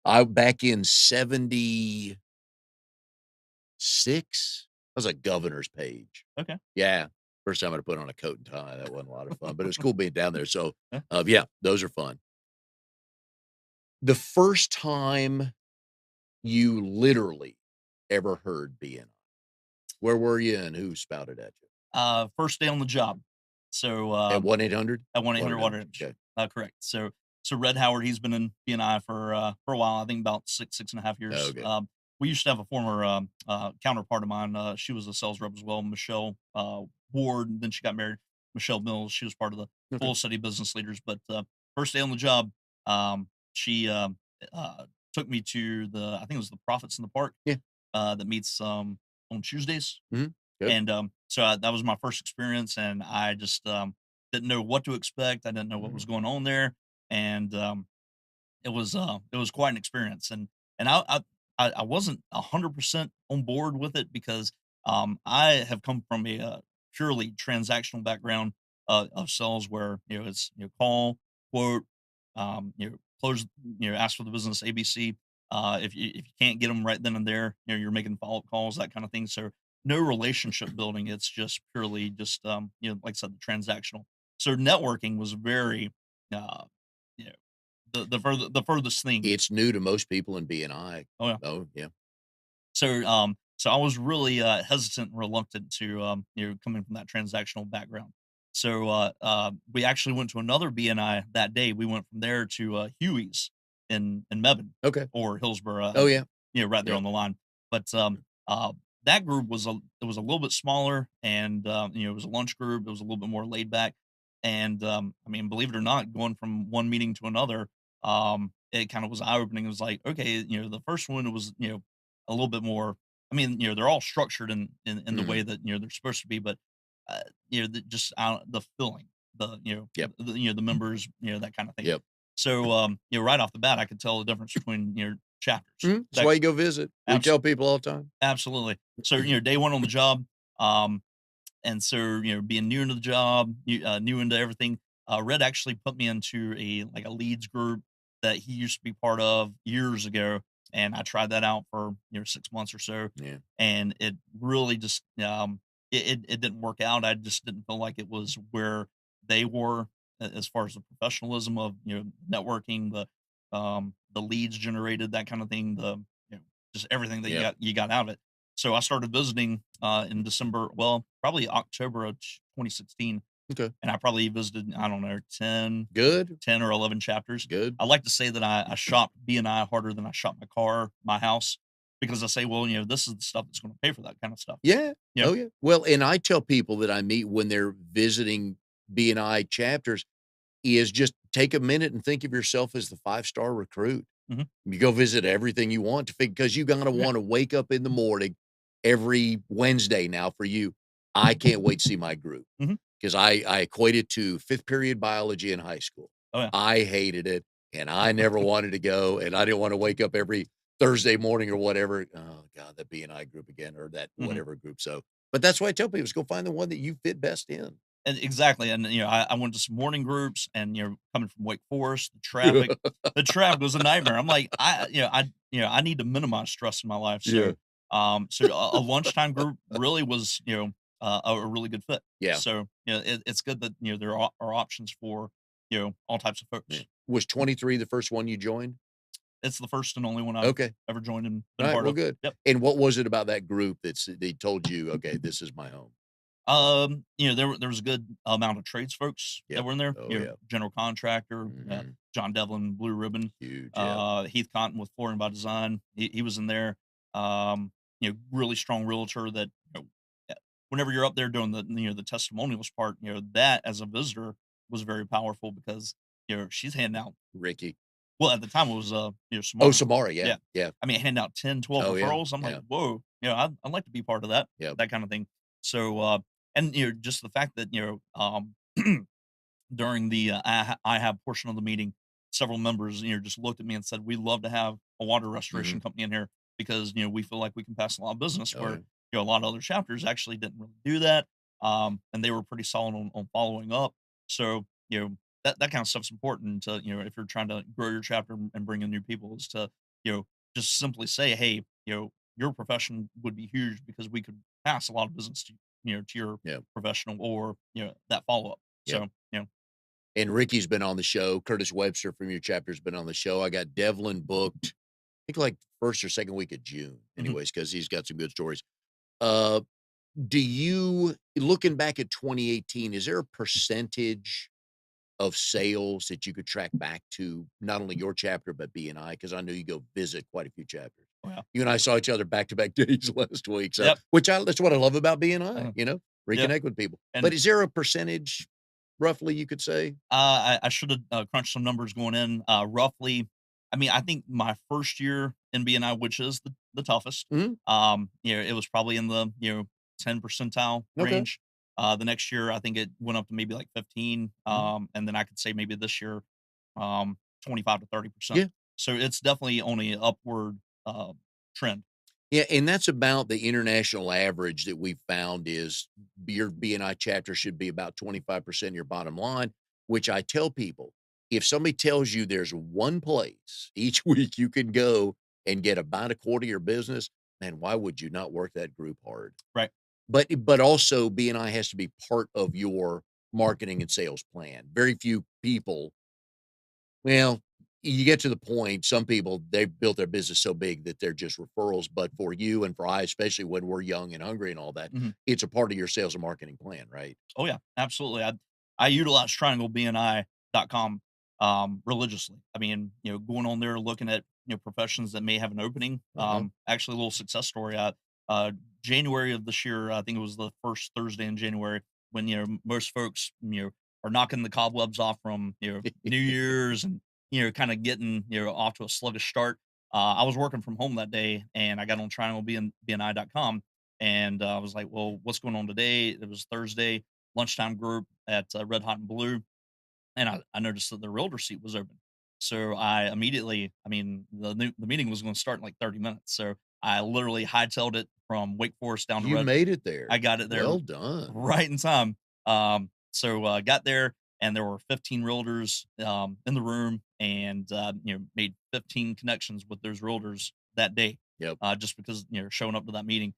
Speaker 1: I back in 76, was a governor's page.
Speaker 2: Okay.
Speaker 1: Yeah. First time I put on a coat and tie. That wasn't a lot of fun, but it was cool being down there. So,
Speaker 2: Yeah.
Speaker 1: yeah, those are fun. The first time you literally ever heard BNI, where were you and who spouted at you?
Speaker 2: First day on the job. So,
Speaker 1: At 1-800?
Speaker 2: at 1-800 Water
Speaker 1: 1-800,
Speaker 2: Industry.
Speaker 1: okay.
Speaker 2: Correct. So Red Howard, he's been in BNI for a while. I think about 6.5 years.
Speaker 1: Okay.
Speaker 2: We used to have a former counterpart of mine. She was a sales rep as well, Michelle Ward. And then she got married. Michelle Mills. She was part of the
Speaker 1: Okay.
Speaker 2: full city business leaders. But first day on the job, she uh, took me to I think it was the Prophets in the Park
Speaker 1: Yeah.
Speaker 2: that meets on Tuesdays.
Speaker 1: Mhm. Good.
Speaker 2: And that was my first experience, and I just didn't know what to expect. I didn't know what was
Speaker 1: Mhm.
Speaker 2: going on there, and it was quite an experience. And I wasn't 100% on board with it because I have come from a purely transactional background of sales where it's call, quote, close, ask for the business ABC. If you can't get them right then and there, you're making follow up calls, that kind of thing. So no relationship building. It's just purely just like I said, the transactional. So networking was very uh, you know the furthest thing.
Speaker 1: It's new to most people in BNI.
Speaker 2: Oh, yeah.
Speaker 1: Oh, yeah.
Speaker 2: So I was really, hesitant and reluctant to, coming from that transactional background. So we actually went to another BNI that day. We went from there to, Huey's in Mebane
Speaker 1: Okay.
Speaker 2: or Hillsborough,
Speaker 1: Oh, yeah.
Speaker 2: right there
Speaker 1: Yep.
Speaker 2: on the line. But, that group it was a little bit smaller and, it was a lunch group. It was a little bit more laid back. And, I mean, believe it or not, going from one meeting to another, it kind of was eye opening. It was like, okay, the first one, it was, a little bit more. I mean, they're all structured in the way
Speaker 1: Mhm.
Speaker 2: that, they're supposed to be, but, just the feeling,
Speaker 1: Yep.
Speaker 2: the members, that kind of thing.
Speaker 1: Yep.
Speaker 2: So, right off the bat, I could tell the difference between, chapters.
Speaker 1: Mhm. That's why you go visit. We
Speaker 2: Abs
Speaker 1: tell people all the time.
Speaker 2: Absolutely. So, day one on the job, um, and so, being new into the job, new into everything, Red actually put me into a leads group that he used to be part of years ago, and I tried that out for 6 months or so,
Speaker 1: Yeah.
Speaker 2: and it really just it didn't work out. I just didn't feel like it was where they were as far as the professionalism of networking, the leads generated, that kind of thing, just everything that
Speaker 1: Yep.
Speaker 2: you got out of it. So I started visiting in December, well, probably October of 2016,
Speaker 1: Okay.
Speaker 2: and I probably visited, I don't know,
Speaker 1: Good.
Speaker 2: 10 or 11 chapters.
Speaker 1: Good.
Speaker 2: I like to say that I shop BNI harder than I shop my car, my house, because I say, well, this is the stuff that's going to pay for that kind of stuff.
Speaker 1: Yeah.
Speaker 2: Yeah.
Speaker 1: Oh, yeah. Well, and I tell people that I meet when they're visiting BNI chapters is just take a minute and think of yourself as the five-star recruit.
Speaker 2: Hmm.
Speaker 1: You go visit everything you want to because you gotta
Speaker 2: Yeah.
Speaker 1: wanna wake up in the morning every Wednesday now for you. I can't wait to see my group
Speaker 2: Hmm.
Speaker 1: because I equate it to 5th period biology in high school.
Speaker 2: Oh, yeah.
Speaker 1: I hated it, and I never wanted to go, and I didn't wanna wake up every Thursday morning or whatever. Oh god, that B&I group again or that
Speaker 2: Hmm.
Speaker 1: whatever group, so but that's why I tell people is go find the one that you fit best in.
Speaker 2: And exactly, and, I went to some morning groups and, coming from Wake Forest, the traffic was a nightmare. I'm like, I need to minimize stress in my life,
Speaker 1: Yeah.
Speaker 2: so a lunchtime group really was, a really good fit.
Speaker 1: Yeah,
Speaker 2: So, it's good that, there are options for, all types of
Speaker 1: yeah.
Speaker 2: folks.
Speaker 1: Was 23 the first one you joined?
Speaker 2: It's the first and only one I've
Speaker 1: Okay.
Speaker 2: ever joined and been a
Speaker 1: Alright,
Speaker 2: part
Speaker 1: well,
Speaker 2: of.
Speaker 1: good.
Speaker 2: Yep.
Speaker 1: And what was it about that group they told you, "Okay, this is my home"?
Speaker 2: There was a good amount of trades folks that
Speaker 1: Yep.
Speaker 2: were in there.
Speaker 1: Oh, yeah.
Speaker 2: General contractor,
Speaker 1: Mhm.
Speaker 2: John Devlin, Blue Ribbon,
Speaker 1: Huge, yep.
Speaker 2: Heath Cotton with Flooring by Design. He was in there. Really strong realtor that whenever you're up there doing the testimonials part, that as a visitor was very powerful because she's handing out.
Speaker 1: Ricky.
Speaker 2: Well, at the time it was
Speaker 1: Oh,
Speaker 2: Samara.
Speaker 1: Samara, yeah,
Speaker 2: Yeah,
Speaker 1: yeah.
Speaker 2: I mean, handing out 10, 12
Speaker 1: Oh, yeah,
Speaker 2: referrals. I'm like,
Speaker 1: yeah,
Speaker 2: whoa, I'd like to be part of that,
Speaker 1: yep.
Speaker 2: that kind of thing. So, and just the fact that during the I have portion of the meeting, several members just looked at me and said, "We'd love to have a water
Speaker 1: Mhm.
Speaker 2: restoration company in here because we feel like we can pass a lot of business
Speaker 1: Oh,
Speaker 2: where
Speaker 1: yeah.
Speaker 2: a lot of other chapters actually didn't really do that, and they were pretty solid on following up. So that kind of stuff's important to if you're trying to grow your chapter and bring in new people is to just simply say, hey, your profession would be huge because we could pass a lot of business to to your
Speaker 1: Yeah.
Speaker 2: professional or that follow up.
Speaker 1: Yep.
Speaker 2: So
Speaker 1: And Ricky's been on the show. Curtis Webster from your chapter's been on the show. I got Devlin booked, I think like first or second week of June,
Speaker 2: mhm.
Speaker 1: anyways, because he's got some good stories. Uh, do you looking back at 2018, is there a percentage of sales that you could track back to not only your chapter, but BNI? Because I know you go visit quite a few chapters.
Speaker 2: Oh, yeah.
Speaker 1: You and I saw each other back to back days last week. So,
Speaker 2: Yep.
Speaker 1: that's what I love about BNI,
Speaker 2: uh Yeah.
Speaker 1: reconnect with people.
Speaker 2: And
Speaker 1: But is there a percentage roughly you could say?
Speaker 2: I should have crunched some numbers going in. Roughly, I mean, I think my first year in BNI, which is the toughest,
Speaker 1: Mhm.
Speaker 2: it was probably in the 10 percentile
Speaker 1: Okay.
Speaker 2: range. The next year, I think it went up to maybe like 15,
Speaker 1: Mhm.
Speaker 2: and then I could say maybe this year, 25 to 30%.
Speaker 1: Yeah.
Speaker 2: So it's definitely on a upward trend.
Speaker 1: Yeah, and that's about the international average that we've found is your BNI chapter should be about 25% of your bottom line, which I tell people, if somebody tells you there's one place each week you can go and get about a quarter of your business, man, why would you not work that group hard?
Speaker 2: Right.
Speaker 1: But also BNI has to be part of your marketing and sales plan. Very few people, well, you get to the point, some people, they've built their business so big that they're just referrals, but for you and for I, especially when we're young and hungry and all that,
Speaker 2: Mhm.
Speaker 1: it's a part of your sales and marketing plan, right?
Speaker 2: Oh yeah, absolutely. I utilize trianglebni.com religiously. I mean, going on there looking at professions that may have an opening.
Speaker 1: Uh-huh.
Speaker 2: Actually, a little success story. Uh, January of this year, I think it was the first Thursday in January when most folks are knocking the cobwebs off from New Year's and kind of getting off to a sluggish start. I was working from home that day and I got on trianglebni.com and I was like, well, what's going on today? It was Thursday lunchtime group at Red Hot and Blue, and I noticed that the realtor seat was open. So I immediately, I mean, the meeting was going to start in like 30 minutes. So I literally hightailed it from Wake Forest down to
Speaker 1: You
Speaker 2: Red.
Speaker 1: made it
Speaker 2: I
Speaker 1: there.
Speaker 2: got it there
Speaker 1: Well done.
Speaker 2: right in time. So got there, and there were 15 realtors in the room, and made 15 connections with those realtors that day,
Speaker 1: Yep.
Speaker 2: just because showing up to that meeting.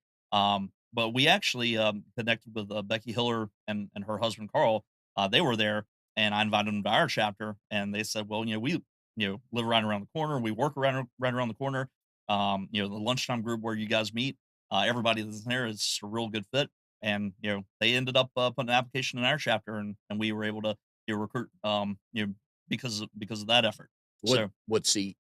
Speaker 2: But we actually connected with Becky Hiller and her husband Carl. They were there, and I invited them to our chapter, and they said, "Well, we live right around the corner. We work around right around the corner. The lunchtime group where you guys meet, everybody that's there is just a real good fit." And they ended up putting an application in our chapter, and we were able to recruit because of that effort.
Speaker 1: What
Speaker 2: So
Speaker 1: what seat?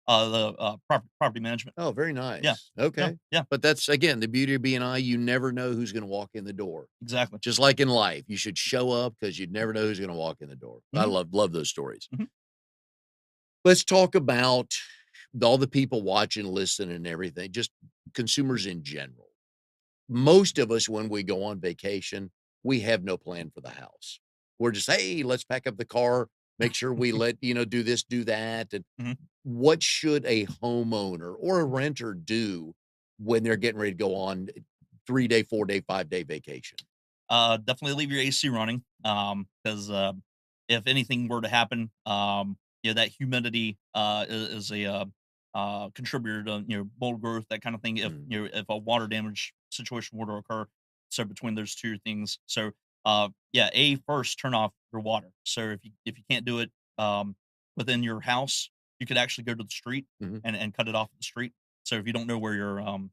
Speaker 2: the property management.
Speaker 1: Oh, very
Speaker 2: Yeah,
Speaker 1: nice.
Speaker 2: yeah,
Speaker 1: Okay.
Speaker 2: yeah,
Speaker 1: But that's again the beauty of BNI. You never know who's going to walk in the door.
Speaker 2: exactly.
Speaker 1: Just like in life, you should show up because you'd never know who's going to walk in the door. I
Speaker 2: Hmm.
Speaker 1: love those stories.
Speaker 2: Hmm.
Speaker 1: Let's talk about all the people watching, listening, and everything, just consumers in general. Most of us, when we go on vacation, we have no plan for the house. We're just, hey, let's pack up the car, make sure we do this, do that. And
Speaker 2: Hmm.
Speaker 1: what should a homeowner or a renter do when they're getting ready to go on 3 day, 4 day, 5 day vacation?
Speaker 2: Definitely leave your AC running. Because if anything were to happen, that humidity is a contributor to mold growth, that kind of thing. If
Speaker 1: Mm.
Speaker 2: if a water damage situation were to occur, so between those two things, so yeah, first turn off your water. So if you can't do it within your house, you could actually go to the street
Speaker 1: Mhm.
Speaker 2: and cut it off at the street. So if you don't know where your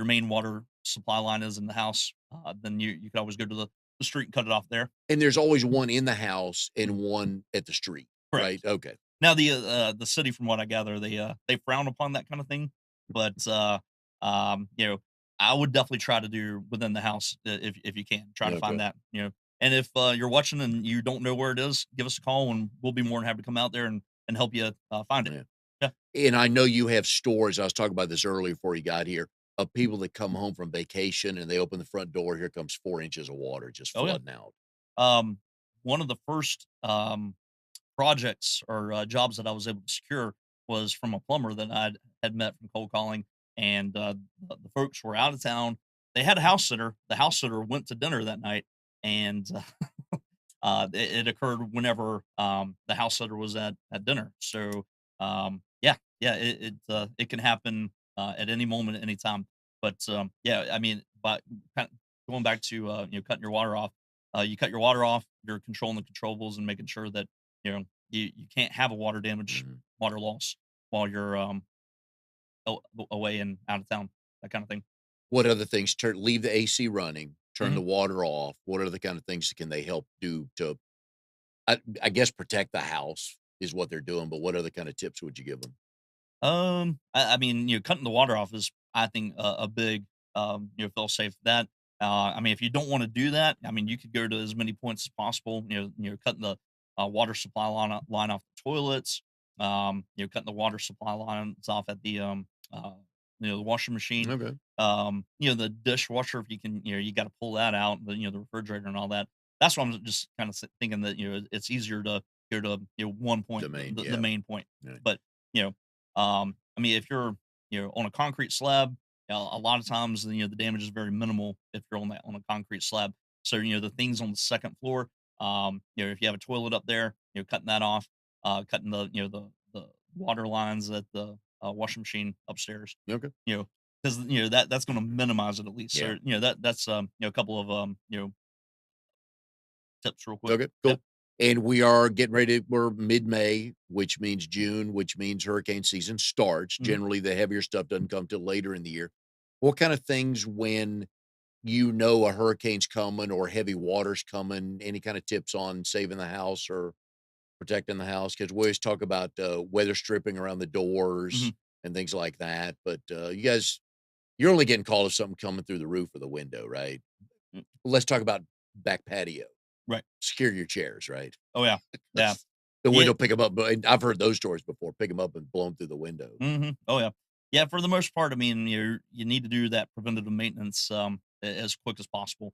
Speaker 2: main water supply line is in the house, then you could always go to the street and cut it off there.
Speaker 1: And there's always one in the house and one at the street, right?
Speaker 2: Correct.
Speaker 1: Okay.
Speaker 2: Now the city, from what I gather, they frown upon that kind of thing, but I would definitely try to do within the house if you can try to
Speaker 1: Okay.
Speaker 2: find that. And if you're watching and you don't know where it is, give us a call and we'll be more than happy to come out there and help you find it.
Speaker 1: Yeah.
Speaker 2: Yeah.
Speaker 1: And I know you have stories, I was talking about this earlier before you got here, of people that come home from vacation and they open the front door, here comes 4 inches of water just
Speaker 2: Oh yeah.
Speaker 1: flooding out.
Speaker 2: Um, One of the first projects or jobs that I was able to secure was from a plumber that had met from cold calling, and the folks were out of town. They had a house sitter. The house sitter went to dinner that night, and it occurred whenever the house sitter was at dinner. So yeah, it can happen at any moment, at any time. But, yeah, I mean, but kind going back to, cutting your water off, you cut your water off, you're controlling the controllables and making sure that, you can't have a water damage,
Speaker 1: Mhm.
Speaker 2: water loss while you're, away and out of town, that kinda thing.
Speaker 1: What other things leave the AC running, turn
Speaker 2: Mhm.
Speaker 1: the water off. What other kind of things can they help do to, I guess, protect the house is what they're doing, but what other kind of tips would you give them?
Speaker 2: I mean, cutting the water off is, I think, a big, fail safe. That, I mean, if you don't want to do that, I mean, you could go to as many points as possible. Cutting the water supply line off the toilets. Cutting the water supply lines off at the the washing machine.
Speaker 1: Okay.
Speaker 2: The dishwasher. If you can, you got to pull that out. The refrigerator and all that. That's what I'm just kind of thinking that it's easier to go to one point,
Speaker 1: Domain,
Speaker 2: the
Speaker 1: yeah.
Speaker 2: main point.
Speaker 1: Yeah.
Speaker 2: But you know I mean, if you're on a concrete slab, a lot of times the damage is very minimal if you're on a concrete slab. So the things on the second floor, if you have a toilet up there, cutting that off, cutting the water lines at the washing machine upstairs,
Speaker 1: Okay.
Speaker 2: you know, because that's going to minimize it at least.
Speaker 1: Yeah.
Speaker 2: So that's a couple of tips real quick.
Speaker 1: Okay,
Speaker 2: Yeah.
Speaker 1: cool. And we are getting ready we're mid-May, which means June, which means hurricane season starts.
Speaker 2: Mhm.
Speaker 1: Generally, the heavier stuff doesn't come till later in the year. What kind of things when you know a hurricane's coming or heavy water's coming, any kind of tips on saving the house or protecting the house? Because we always talk about, weather stripping around the
Speaker 2: Mhm.
Speaker 1: doors and things like that, but, you're only getting called if something coming through the roof or the window, right?
Speaker 2: Mm.
Speaker 1: Let's talk about back patio.
Speaker 2: Right.
Speaker 1: Secure your chairs, right?
Speaker 2: Oh yeah. Yeah.
Speaker 1: The
Speaker 2: Yeah.
Speaker 1: window pick them up, but I've heard those stories before, pick them up and blow them through the window.
Speaker 2: Oh yeah, yeah. For the most part, I mean, you need to do that preventative maintenance as quick as possible.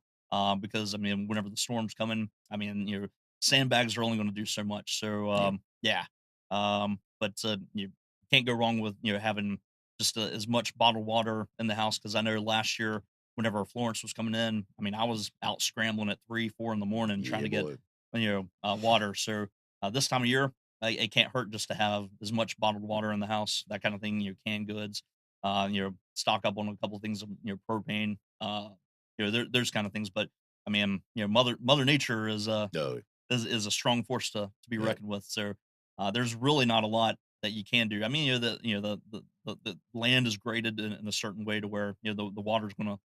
Speaker 2: Because I mean, whenever the storm's coming, I mean, sandbags are only going to do so much. So
Speaker 1: Yeah,
Speaker 2: yeah. But you can't go wrong with having just as much bottled water in the house. Because I know last year, whenever Florence was coming in, I mean, I was out scrambling at 3, 4 in the morning trying
Speaker 1: yeah,
Speaker 2: to get
Speaker 1: boy.
Speaker 2: water. So this time of year, it can't hurt just to have as much bottled water in the house, that kind of thing. Canned goods, stock up on a couple of things, propane, there's kind of things. But I mean, Mother Nature
Speaker 1: No,
Speaker 2: is a strong force to be
Speaker 1: yeah,
Speaker 2: reckoned with. So there's really not a lot that you can do. I mean, the land is graded in a certain way to where the water's going to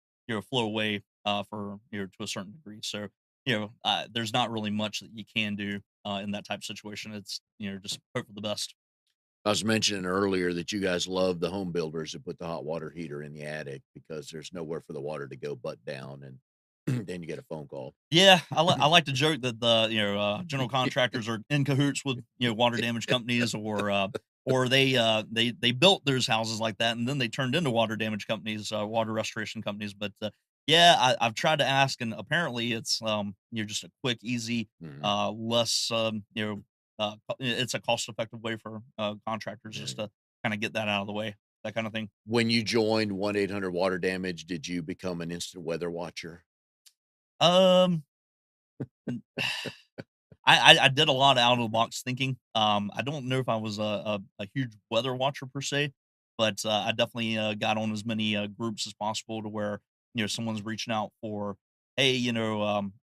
Speaker 2: flow away for to a certain degree. So there's not really much that you can do in that type of situation. It's just hope for the best.
Speaker 1: I was mentioning earlier that you guys love the home builders that put the hot water heater in the attic because there's nowhere for the water to go but down, and then you get a phone call.
Speaker 2: Yeah, I like to joke that the general contractors are in cahoots with water damage companies, or they built those houses like that and then they turned into water damage companies, water restoration companies. But yeah, I've tried to ask, and apparently it's just a quick, easy,
Speaker 1: Mhm,
Speaker 2: less it's a cost effective way for contractors
Speaker 1: yeah.
Speaker 2: just to kind of get that out of the way, that kind of thing.
Speaker 1: When you joined 1-800 Water Damage, did you become an instant weather watcher?
Speaker 2: Um, I did a lot of out of the box thinking. I don't know if I was a huge weather watcher per se, but I definitely got on as many groups as possible to where someone's reaching out for, hey,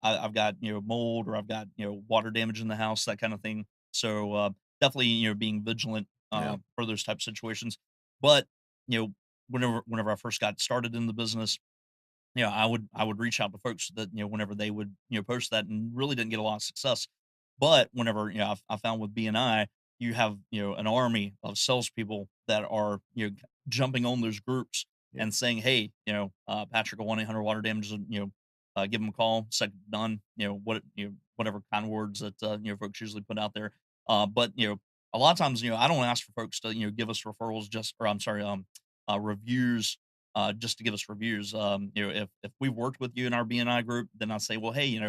Speaker 2: I've got mold, or I've got water damage in the house, that kind of thing. So definitely being vigilant
Speaker 1: Yeah,
Speaker 2: for those type of situations. But you know whenever I first got started in the business, I would reach out to folks that, whenever they would, post that, and really didn't get a lot of success. But whenever, I found with BNI, you have, an army of salespeople that are, jumping on those groups
Speaker 1: yeah.
Speaker 2: and saying, hey, Patrick, a 1-800 water damage, give them a call, second done, whatever kind of words that, folks usually put out there. But, a lot of times, I don't ask for folks to, give us referrals just, or I'm sorry, reviews, just to give us reviews. If we've worked with you in our BNI group, then I say, well, hey,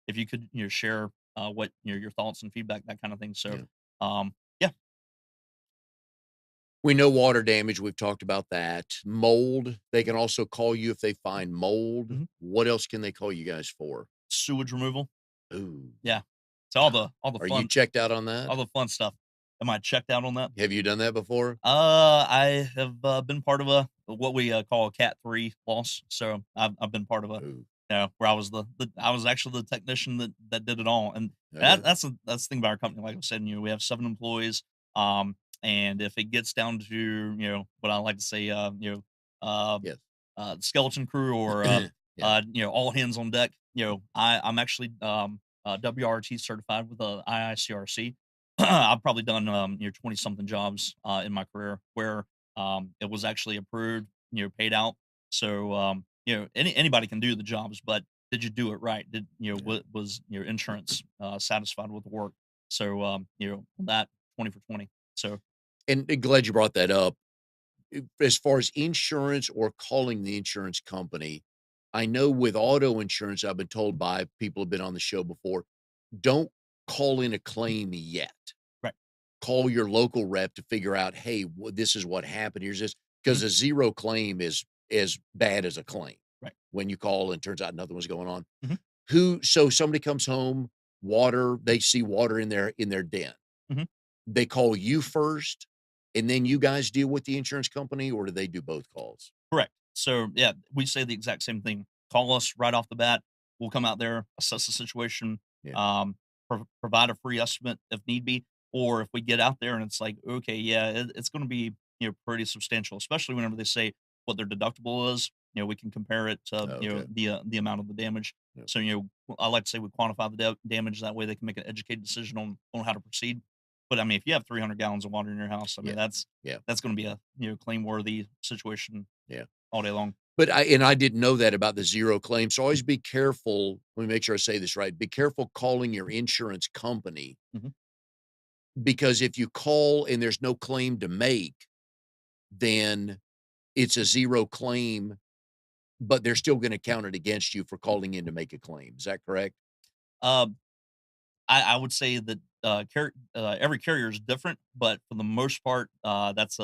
Speaker 2: if you could, share what your thoughts and feedback, that kind of thing. So,
Speaker 1: Yeah.
Speaker 2: yeah.
Speaker 1: We know water damage, we've talked about that. Mold, they can also call you if they find mold.
Speaker 2: Mhm.
Speaker 1: What else can they call you guys for?
Speaker 2: Sewage removal,
Speaker 1: Ooh,
Speaker 2: yeah. So all the
Speaker 1: are you
Speaker 2: fun
Speaker 1: checked out on that?
Speaker 2: all the fun stuff. am I checked out on that?
Speaker 1: Have you done that before?
Speaker 2: I have, been part of a what we, call a Cat 3 loss, so I've been part of a
Speaker 1: Ooh,
Speaker 2: where I was the I was actually the technician that did it all, and
Speaker 1: okay.
Speaker 2: that's the thing about our company, like I said, we have 7 employees, and if it gets down to, what I like to say, uh,
Speaker 1: Yes.
Speaker 2: skeleton crew or,
Speaker 1: Yeah.
Speaker 2: all hands on deck, I'm actually, WRT certified with, IICRC. I've probably done 20 something jobs in my career where it was actually approved, paid out. So anybody can do the jobs, but did you do it right? Did
Speaker 1: Yeah.
Speaker 2: was your insurance satisfied with the work? So that 20 for 20. So
Speaker 1: And glad you brought that up. As far as insurance or calling the insurance company, I know with auto insurance, I've been told by people who've been on the show before, don't call in a claim yet.
Speaker 2: right.
Speaker 1: Call your local rep to figure out, hey, this is what happened. Here's this
Speaker 2: Mhm.
Speaker 1: because a zero claim is as bad as a claim
Speaker 2: Right.
Speaker 1: when you call and turns out nothing was going on.
Speaker 2: Mhm.
Speaker 1: So somebody comes home, water, they see water in their den.
Speaker 2: Mhm.
Speaker 1: They call you first, and then you guys deal with the insurance company, or do they do both calls?
Speaker 2: Correct. So, yeah, we say the exact same thing. Call us right off the bat. We'll come out there, assess the situation,
Speaker 1: Yeah.
Speaker 2: provide a free estimate if need be. Or if we get out there and it's like, okay, yeah, it's going to be pretty substantial, especially whenever they say what their deductible is. We can compare it to
Speaker 1: Okay.
Speaker 2: the amount of the damage.
Speaker 1: Yep.
Speaker 2: So I like to say we quantify the damage that way they can make an educated decision on how to proceed. But I mean, if you have 300 gallons of water in your house, I mean
Speaker 1: Yeah. Yeah.
Speaker 2: that's going to be a claim worthy situation
Speaker 1: Yeah.
Speaker 2: all day long.
Speaker 1: But I didn't know that about the zero claim. So always be careful. Let me make sure I say this right. Be careful calling your insurance company
Speaker 2: Mhm.
Speaker 1: because if you call and there's no claim to make, then it's a zero claim, but they're still going to count it against you for calling in to make a claim. Is that correct?
Speaker 2: Um, I would say that every carrier is different, but for the most part, that's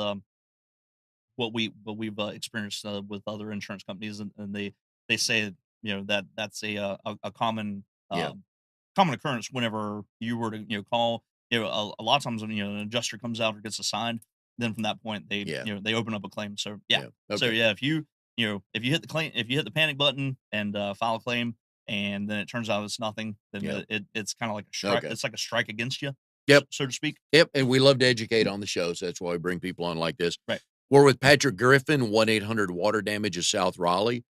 Speaker 2: what we've experienced with other insurance companies, and they say that that's a common
Speaker 1: Yeah.
Speaker 2: common occurrence whenever you were to call. A lot of times when an adjuster comes out or gets assigned, then from that point they
Speaker 1: Yeah.
Speaker 2: they open up a claim. So yeah,
Speaker 1: Yeah. Okay.
Speaker 2: if if you hit the claim, if you hit the panic button and file a claim, and then it turns out it's nothing, then
Speaker 1: Yeah.
Speaker 2: it's kind of like a strike.
Speaker 1: Okay.
Speaker 2: It's like a strike against you,
Speaker 1: Yep.
Speaker 2: so to speak.
Speaker 1: Yep. And we love to educate on the show. So that's why we bring people on like this.
Speaker 2: Right.
Speaker 1: We're with Patrick Griffin, 1-800 Water Damage of South Raleigh.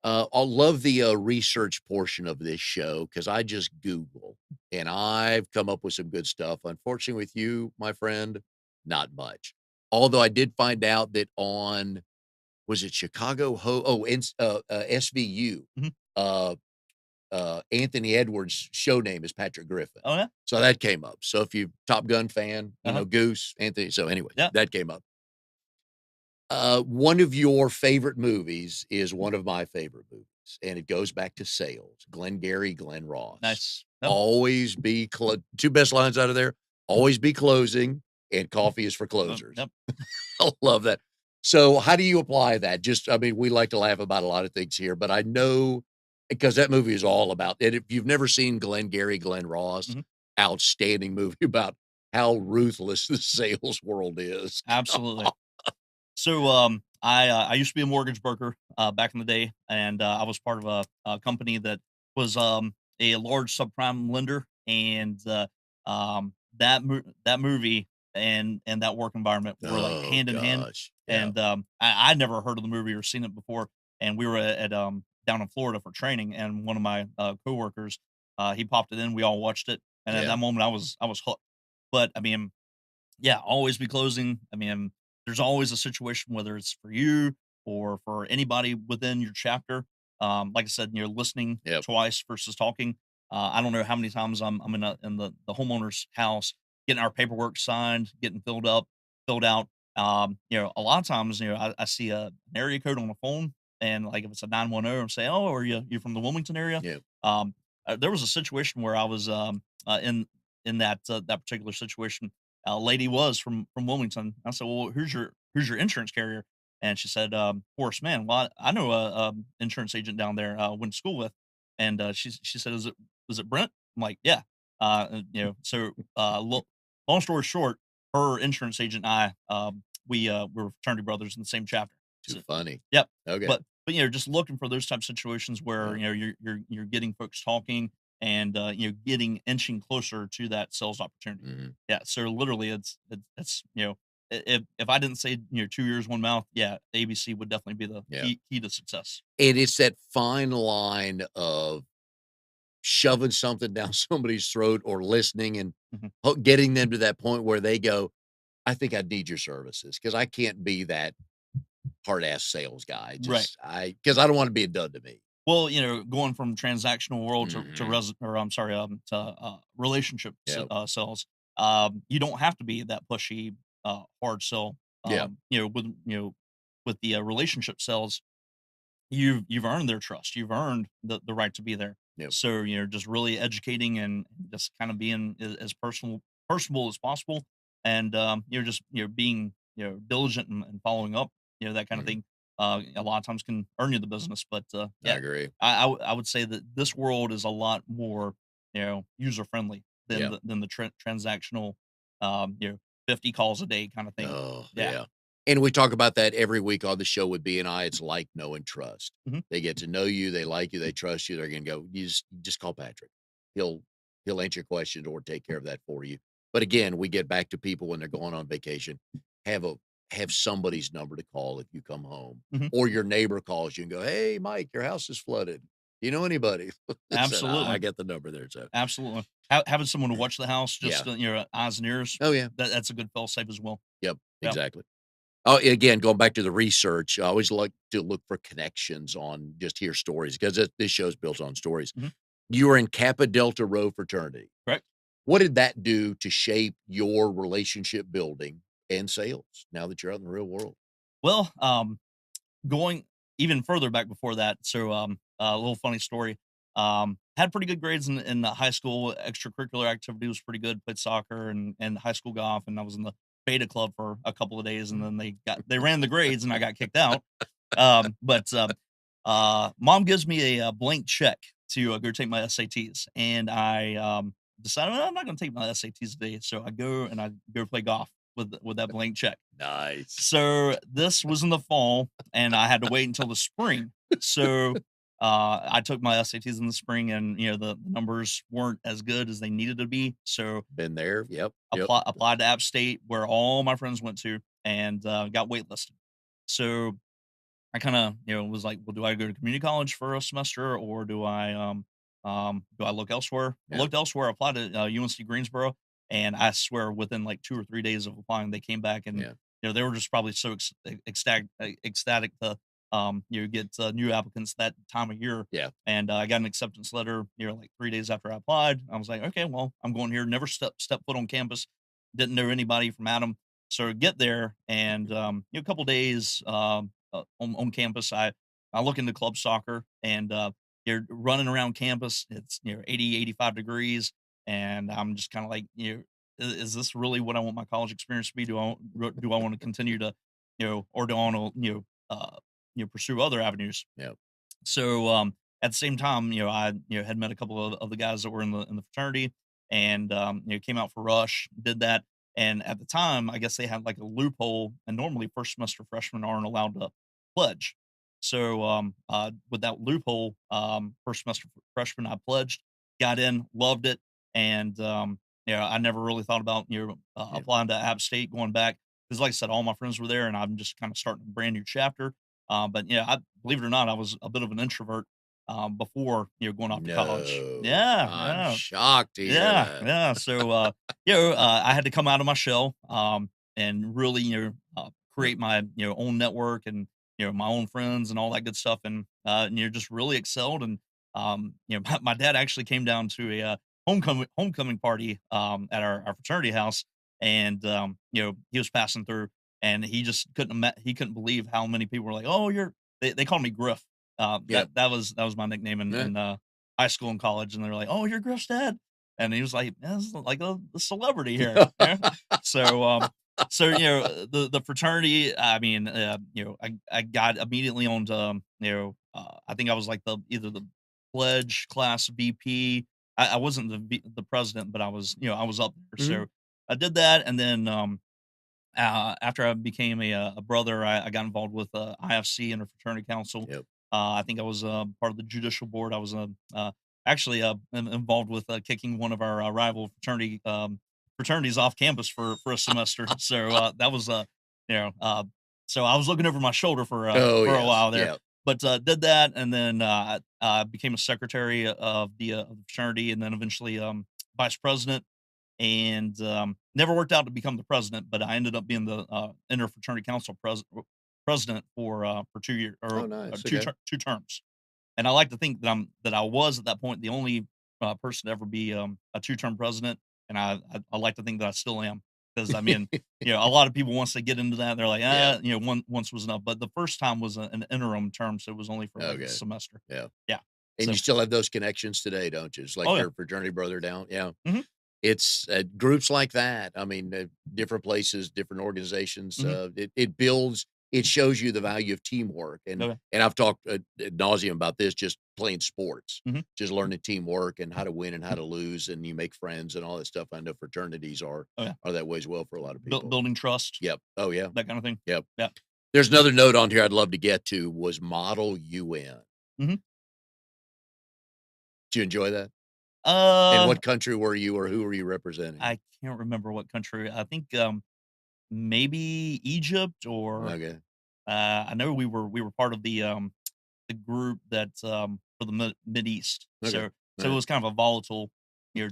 Speaker 1: I'll love the research portion of this show because I just Google and I've come up with some good stuff. Unfortunately, with you, my friend, not much. Although I did find out that on was it Chicago SVU,
Speaker 2: Mhm.
Speaker 1: uh, Anthony Edwards' show name is Patrick Griffin.
Speaker 2: Oh yeah.
Speaker 1: So that came up. So if you Top Gun fan,
Speaker 2: Uh-huh.
Speaker 1: Goose, Anthony. So anyway,
Speaker 2: Yeah.
Speaker 1: that came up. One of your favorite movies is one of my favorite movies, and it goes back to sales. Glengarry Glen Ross.
Speaker 2: Nice. Yep.
Speaker 1: Always be 2 best lines out of there. Always be closing, and coffee is for closers.
Speaker 2: Yep.
Speaker 1: I love that. So, how do you apply that? Just, I mean, we like to laugh about a lot of things here, but I know because that movie is all about. And if you've never seen Glengarry Glen Ross,
Speaker 2: Mhm.
Speaker 1: outstanding movie about how ruthless the sales world is.
Speaker 2: Absolutely. So, I used to be a mortgage broker back in the day, and I was part of a company that was a large subprime lender, and that movie and that work environment were like
Speaker 1: Oh
Speaker 2: hand in hand.
Speaker 1: gosh. Yeah.
Speaker 2: And I'd never heard of the movie or seen it before, and we were at down in Florida for training, and one of my coworkers he popped it in. We all watched it, and at
Speaker 1: Yeah.
Speaker 2: that moment I was hooked. But I mean, yeah, always be closing. I mean, there's always a situation, whether it's for you or for anybody within your chapter. Like I said, you're listening
Speaker 1: Yep.
Speaker 2: twice versus talking. I don't know how many times I'm in the homeowner's house getting our paperwork signed, getting filled out. A lot of times, I see an area code on the phone, and like if it's a 910, I'm saying, "Oh, are you from the Wilmington area?"
Speaker 1: Yeah.
Speaker 2: Um, there was a situation where I was in that particular situation, lady was from Wilmington. I said, "Well, who's your insurance carrier?" And she said, "Horace Mann." Well, I know a insurance agent down there. Went to school with, and she said, "Is it Brent?" I'm like, "Yeah." So look. long story short, her insurance agent and we were fraternity brothers in the same chapter.
Speaker 1: Too
Speaker 2: So,
Speaker 1: funny.
Speaker 2: yep.
Speaker 1: Okay.
Speaker 2: But just looking for those type of situations where
Speaker 1: Yeah.
Speaker 2: you're getting folks talking and getting inching closer to that sales opportunity.
Speaker 1: Mhm.
Speaker 2: Yeah. So literally, it's if I didn't say 2 years one mouth, yeah, ABC would definitely be the
Speaker 1: Yeah.
Speaker 2: key to success.
Speaker 1: And it's that fine line of shoving something down somebody's throat or listening and
Speaker 2: Mhm.
Speaker 1: getting them to that point where they go, "I think I need your services because I can't be that hard ass sales guy.
Speaker 2: Right.
Speaker 1: Just because I don't want to be a dud to me."
Speaker 2: Well, going from transactional world to
Speaker 1: Mhm.
Speaker 2: I'm sorry, to relationship
Speaker 1: Yep.
Speaker 2: sales, you don't have to be that pushy, hard sell.
Speaker 1: Yeah.
Speaker 2: With the relationship sales, you've earned their trust. You've earned the right to be there.
Speaker 1: Yep.
Speaker 2: So just really educating and just kind of being as personable as possible, and you're just being diligent and following up. That kind of
Speaker 1: Mhm.
Speaker 2: thing. A lot of times can earn you the business, but
Speaker 1: I
Speaker 2: yeah,
Speaker 1: agree.
Speaker 2: I would say that this world is a lot more user friendly than
Speaker 1: Yeah.
Speaker 2: the transactional, 50 calls a day kind of thing.
Speaker 1: Oh,
Speaker 2: Yeah.
Speaker 1: yeah. And we talk about that every week on the show with BNI. It's like, know, and trust.
Speaker 2: Mhm.
Speaker 1: They get to know you, they like you, they trust you. They're gonna go, you just call Patrick. He'll he'll answer your questions or take care of that for you. But again, we get back to people when they're going on vacation. Have a have somebody's number to call if you come home.
Speaker 2: Mhm.
Speaker 1: Or your neighbor calls you and go, "Hey, Mike, your house is flooded. You know anybody?" Said, I
Speaker 2: Absolutely.
Speaker 1: got the number there. So
Speaker 2: Absolutely. Having someone to watch the house,
Speaker 1: yeah.
Speaker 2: just, eyes and ears,
Speaker 1: Oh yeah.
Speaker 2: that's a good fail-safe as well.
Speaker 1: Yep.
Speaker 2: Yeah.
Speaker 1: Exactly. Oh, again, going back to the research, I always like to look for connections on just hear stories because this show's built on stories.
Speaker 2: Mhm.
Speaker 1: You were in Kappa Delta Rho fraternity.
Speaker 2: Correct.
Speaker 1: What did that do to shape your relationship building and sales now that you're out in the real world?
Speaker 2: Well, going even further back before that, so, a little funny story, had pretty good grades in the high school. Extracurricular activity was pretty good, played soccer and high school golf, and I was in the beta club for a couple of days, and then they ran the grades, and I got kicked out. Mom gives me a blank check to go take my SATs, and I decided, "Well, I'm not going to take my SATs today." So I go play golf with that blank check.
Speaker 1: Nice.
Speaker 2: So this was in the fall, and I had to wait until the spring. So I took my SATs in the spring, and the numbers weren't as good as they needed to be. So
Speaker 1: Been there. Yep. Yep.
Speaker 2: applied to App State, where all my friends went to, and got waitlisted. So I kinda, was like, "Well, do I go to community college for a semester or do I look elsewhere?" I
Speaker 1: Yeah.
Speaker 2: looked elsewhere, applied to, UNC Greensboro, and I swear within, like, 2 or 3 days of applying, they came back and,
Speaker 1: Yeah.
Speaker 2: they were just probably so ecstatic to, get, new applicants that time of year,
Speaker 1: Yeah.
Speaker 2: and, I got an acceptance letter, like, 3 days after I applied. I was like, "Okay, well, I'm going here." Never step foot on campus, didn't know anybody from Adam. So get there and, a couple days, on campus. I look into club soccer and you're running around campus. It's 80, 85 degrees, and I'm just kind of like, is this really what I want my college experience to be? Do I want to continue to, or do I want to pursue other avenues?
Speaker 1: Yeah.
Speaker 2: So at the same time, I had met a couple of the guys that were in the fraternity, and came out for Rush, did that, and at the time, I guess they had like a loophole, and normally first semester freshmen aren't allowed to pledge. So with that loophole, first semester freshman, I pledged, got in, loved it, and I never really thought about
Speaker 1: Yeah.
Speaker 2: applying to App State, going back because, like I said, all my friends were there, and I'm just kind of starting a brand new chapter. But yeah, I believe it or not, I was a bit of an introvert before going off to college.
Speaker 1: No.
Speaker 2: Yeah,
Speaker 1: I'm
Speaker 2: yeah,
Speaker 1: shocked to hear
Speaker 2: yeah,
Speaker 1: that.
Speaker 2: yeah. So I had to come out of my shell and really
Speaker 1: Yeah.
Speaker 2: create my own network and my own friends and all that good stuff, and just really excelled. And my dad actually came down to a homecoming party at our fraternity house, and he was passing through and he just he couldn't believe how many people were like, "Oh, they called me Griff."
Speaker 1: Yeah.
Speaker 2: That was my nickname
Speaker 1: Yeah.
Speaker 2: in high school and college, and they're like, "Oh, you're Griff's dad," and he was like, "Yeah, this is like a celebrity here." So so the fraternity. I mean, I got immediately on to I think I was like either the pledge class VP. I wasn't the president, but I was I was up there.
Speaker 1: Mhm.
Speaker 2: So I did that, and then after I became a brother, I got involved with IFC and a fraternity council.
Speaker 1: Yep.
Speaker 2: I think I was part of the judicial board. I was actually involved with kicking one of our rival fraternities off campus for a semester. So that was you know so I was looking over my shoulder
Speaker 1: Oh,
Speaker 2: for a
Speaker 1: yes.
Speaker 2: while there,
Speaker 1: Yeah.
Speaker 2: but did that, and then I became a secretary of the fraternity, and then eventually vice president, and never worked out to become the president, but I ended up being the interfraternity council president for 2 years or
Speaker 1: Oh, nice.
Speaker 2: two
Speaker 1: Okay.
Speaker 2: 2 terms. And I like to think that I was at that point the only person to ever be a 2 term president, and I like to think that I still am, because I mean, a lot of people once they get into that they're like,
Speaker 1: Yeah.
Speaker 2: once was enough, but the first time was an interim term, so it was only for like a
Speaker 1: Okay.
Speaker 2: semester.
Speaker 1: Yeah.
Speaker 2: Yeah.
Speaker 1: And you
Speaker 2: So,
Speaker 1: still have those connections today, don't you? It's like
Speaker 2: oh yeah.
Speaker 1: your fraternity brother down. Yeah.
Speaker 2: Hmm.
Speaker 1: It's groups like that. I mean, different places, different organizations.
Speaker 2: Hmm.
Speaker 1: It builds. It shows you the value of teamwork, and
Speaker 2: Okay.
Speaker 1: I've talked ad nauseum about this. Just playing sports,
Speaker 2: Hmm.
Speaker 1: just learning teamwork and how to win and how to lose, and you make friends and all that stuff. I know fraternities
Speaker 2: Oh yeah.
Speaker 1: are that way as well for a lot of people.
Speaker 2: Building trust,
Speaker 1: Yep. Oh yeah.
Speaker 2: that kind of thing.
Speaker 1: Yep.
Speaker 2: Yeah.
Speaker 1: There's another note on here I'd love to get to was Model UN.
Speaker 2: Hmm.
Speaker 1: Did you enjoy that? And
Speaker 2: Uh,
Speaker 1: what country were you or who were you representing?
Speaker 2: I can't remember what country. I think maybe Egypt, or
Speaker 1: Okay.
Speaker 2: I know we were part of the group that for the Mid East.
Speaker 1: Okay.
Speaker 2: So it
Speaker 1: Alright.
Speaker 2: was kind of a volatile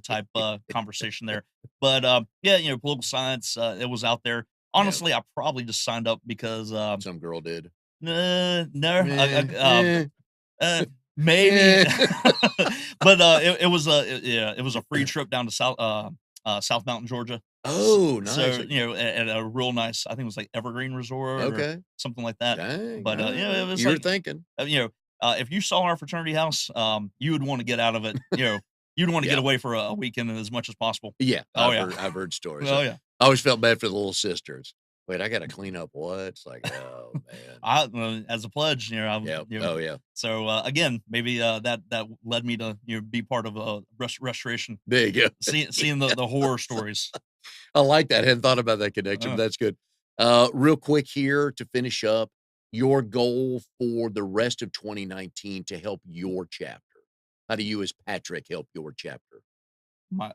Speaker 2: type conversation there. But yeah, political science, it was out there.
Speaker 1: Yeah.
Speaker 2: Honestly, I probably just signed up because
Speaker 1: Some girl did.
Speaker 2: no,
Speaker 1: Eh,
Speaker 2: uh, maybe,
Speaker 1: eh.
Speaker 2: but it was a free trip down to South Mountain, Georgia.
Speaker 1: Oh,
Speaker 2: So
Speaker 1: nice.
Speaker 2: at a real nice, I think it was like Evergreen Resort or
Speaker 1: Okay.
Speaker 2: something like that.
Speaker 1: Dang,
Speaker 2: But it
Speaker 1: alright.
Speaker 2: was
Speaker 1: You were
Speaker 2: like,
Speaker 1: thinking.
Speaker 2: if you saw our fraternity house, you would want to get out of it. You'd want to get
Speaker 1: Yeah.
Speaker 2: away for a weekend as much as possible.
Speaker 1: Yeah,
Speaker 2: Oh yeah,
Speaker 1: I've heard stories.
Speaker 2: oh yeah.
Speaker 1: I always felt bad for the little sisters. Wait, I gotta clean up what? It's like, oh, man.
Speaker 2: As a pledge,
Speaker 1: Yeah. Oh, yeah.
Speaker 2: So again, maybe that led me to be part of restoration,
Speaker 1: There you go.
Speaker 2: seeing the horror stories.
Speaker 1: I like that. Hadn't thought about that connection, but
Speaker 2: Uh,
Speaker 1: that's good. Real quick here to finish up, your goal for the rest of 2019 to help your chapter. How do you as Patrick help your chapter?
Speaker 2: my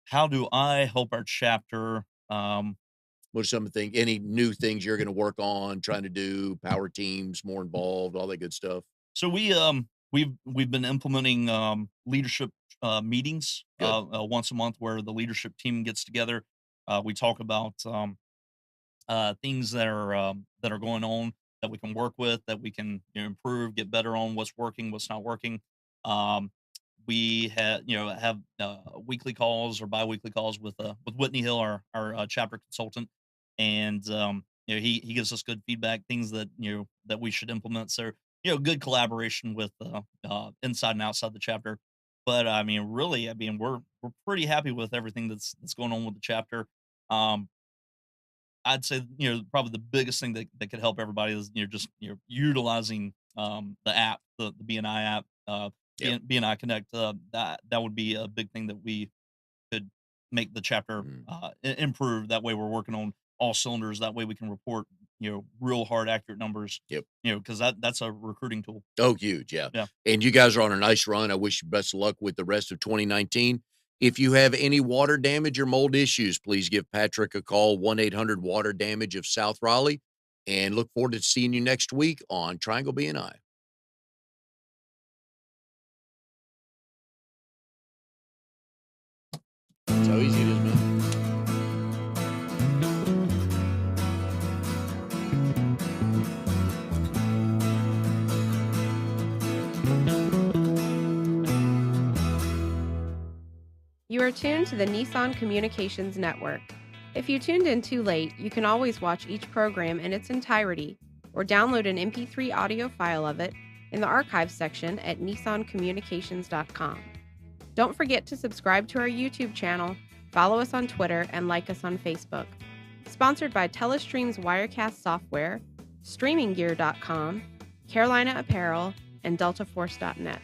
Speaker 2: How do I help our chapter?
Speaker 1: What are some of the things any new things you're gonna work on, trying to do, power teams, more involved, all that good stuff?
Speaker 2: So we've been implementing leadership meetings
Speaker 1: Good.
Speaker 2: once a month, where the leadership team gets together. We talk about things that are going on, that we can work with, that we can improve, get better on, what's working, what's not working. Um, we have weekly calls or biweekly calls with Whitney Hill, our chapter consultant, and he gives us good feedback, things that that we should implement. So good collaboration with inside and outside the chapter. But I mean, really, I mean, we're pretty happy with everything that's going on with the chapter. Um, I'd say, probably the biggest thing that could help everybody is, just, utilizing, the app, the BNI app,
Speaker 1: Yep.
Speaker 2: BNI Connect, that would be a big thing that we could make the chapter,
Speaker 1: Mm.
Speaker 2: improve. That way we're working on all cylinders. That way we can report, real hard, accurate numbers,
Speaker 1: Yep.
Speaker 2: because that's a recruiting tool.
Speaker 1: Oh, huge, yeah.
Speaker 2: Yeah.
Speaker 1: And you guys are on a nice run. I wish you best of luck with the rest of 2019. If you have any water damage or mold issues, please give Patrick a call, 1-800 Water Damage of South Raleigh, and look forward to seeing you next week on Triangle BNI. That's how easy it is, man.
Speaker 3: You are tuned to the Nissan Communications Network. If you tuned in too late, you can always watch each program in its entirety or download an MP3 audio file of it in the archives section at nissancommunications.com. Don't forget to subscribe to our YouTube channel, follow us on Twitter, and like us on Facebook. Sponsored by Telestream's Wirecast software, StreamingGear.com, Carolina Apparel, and DeltaForce.net.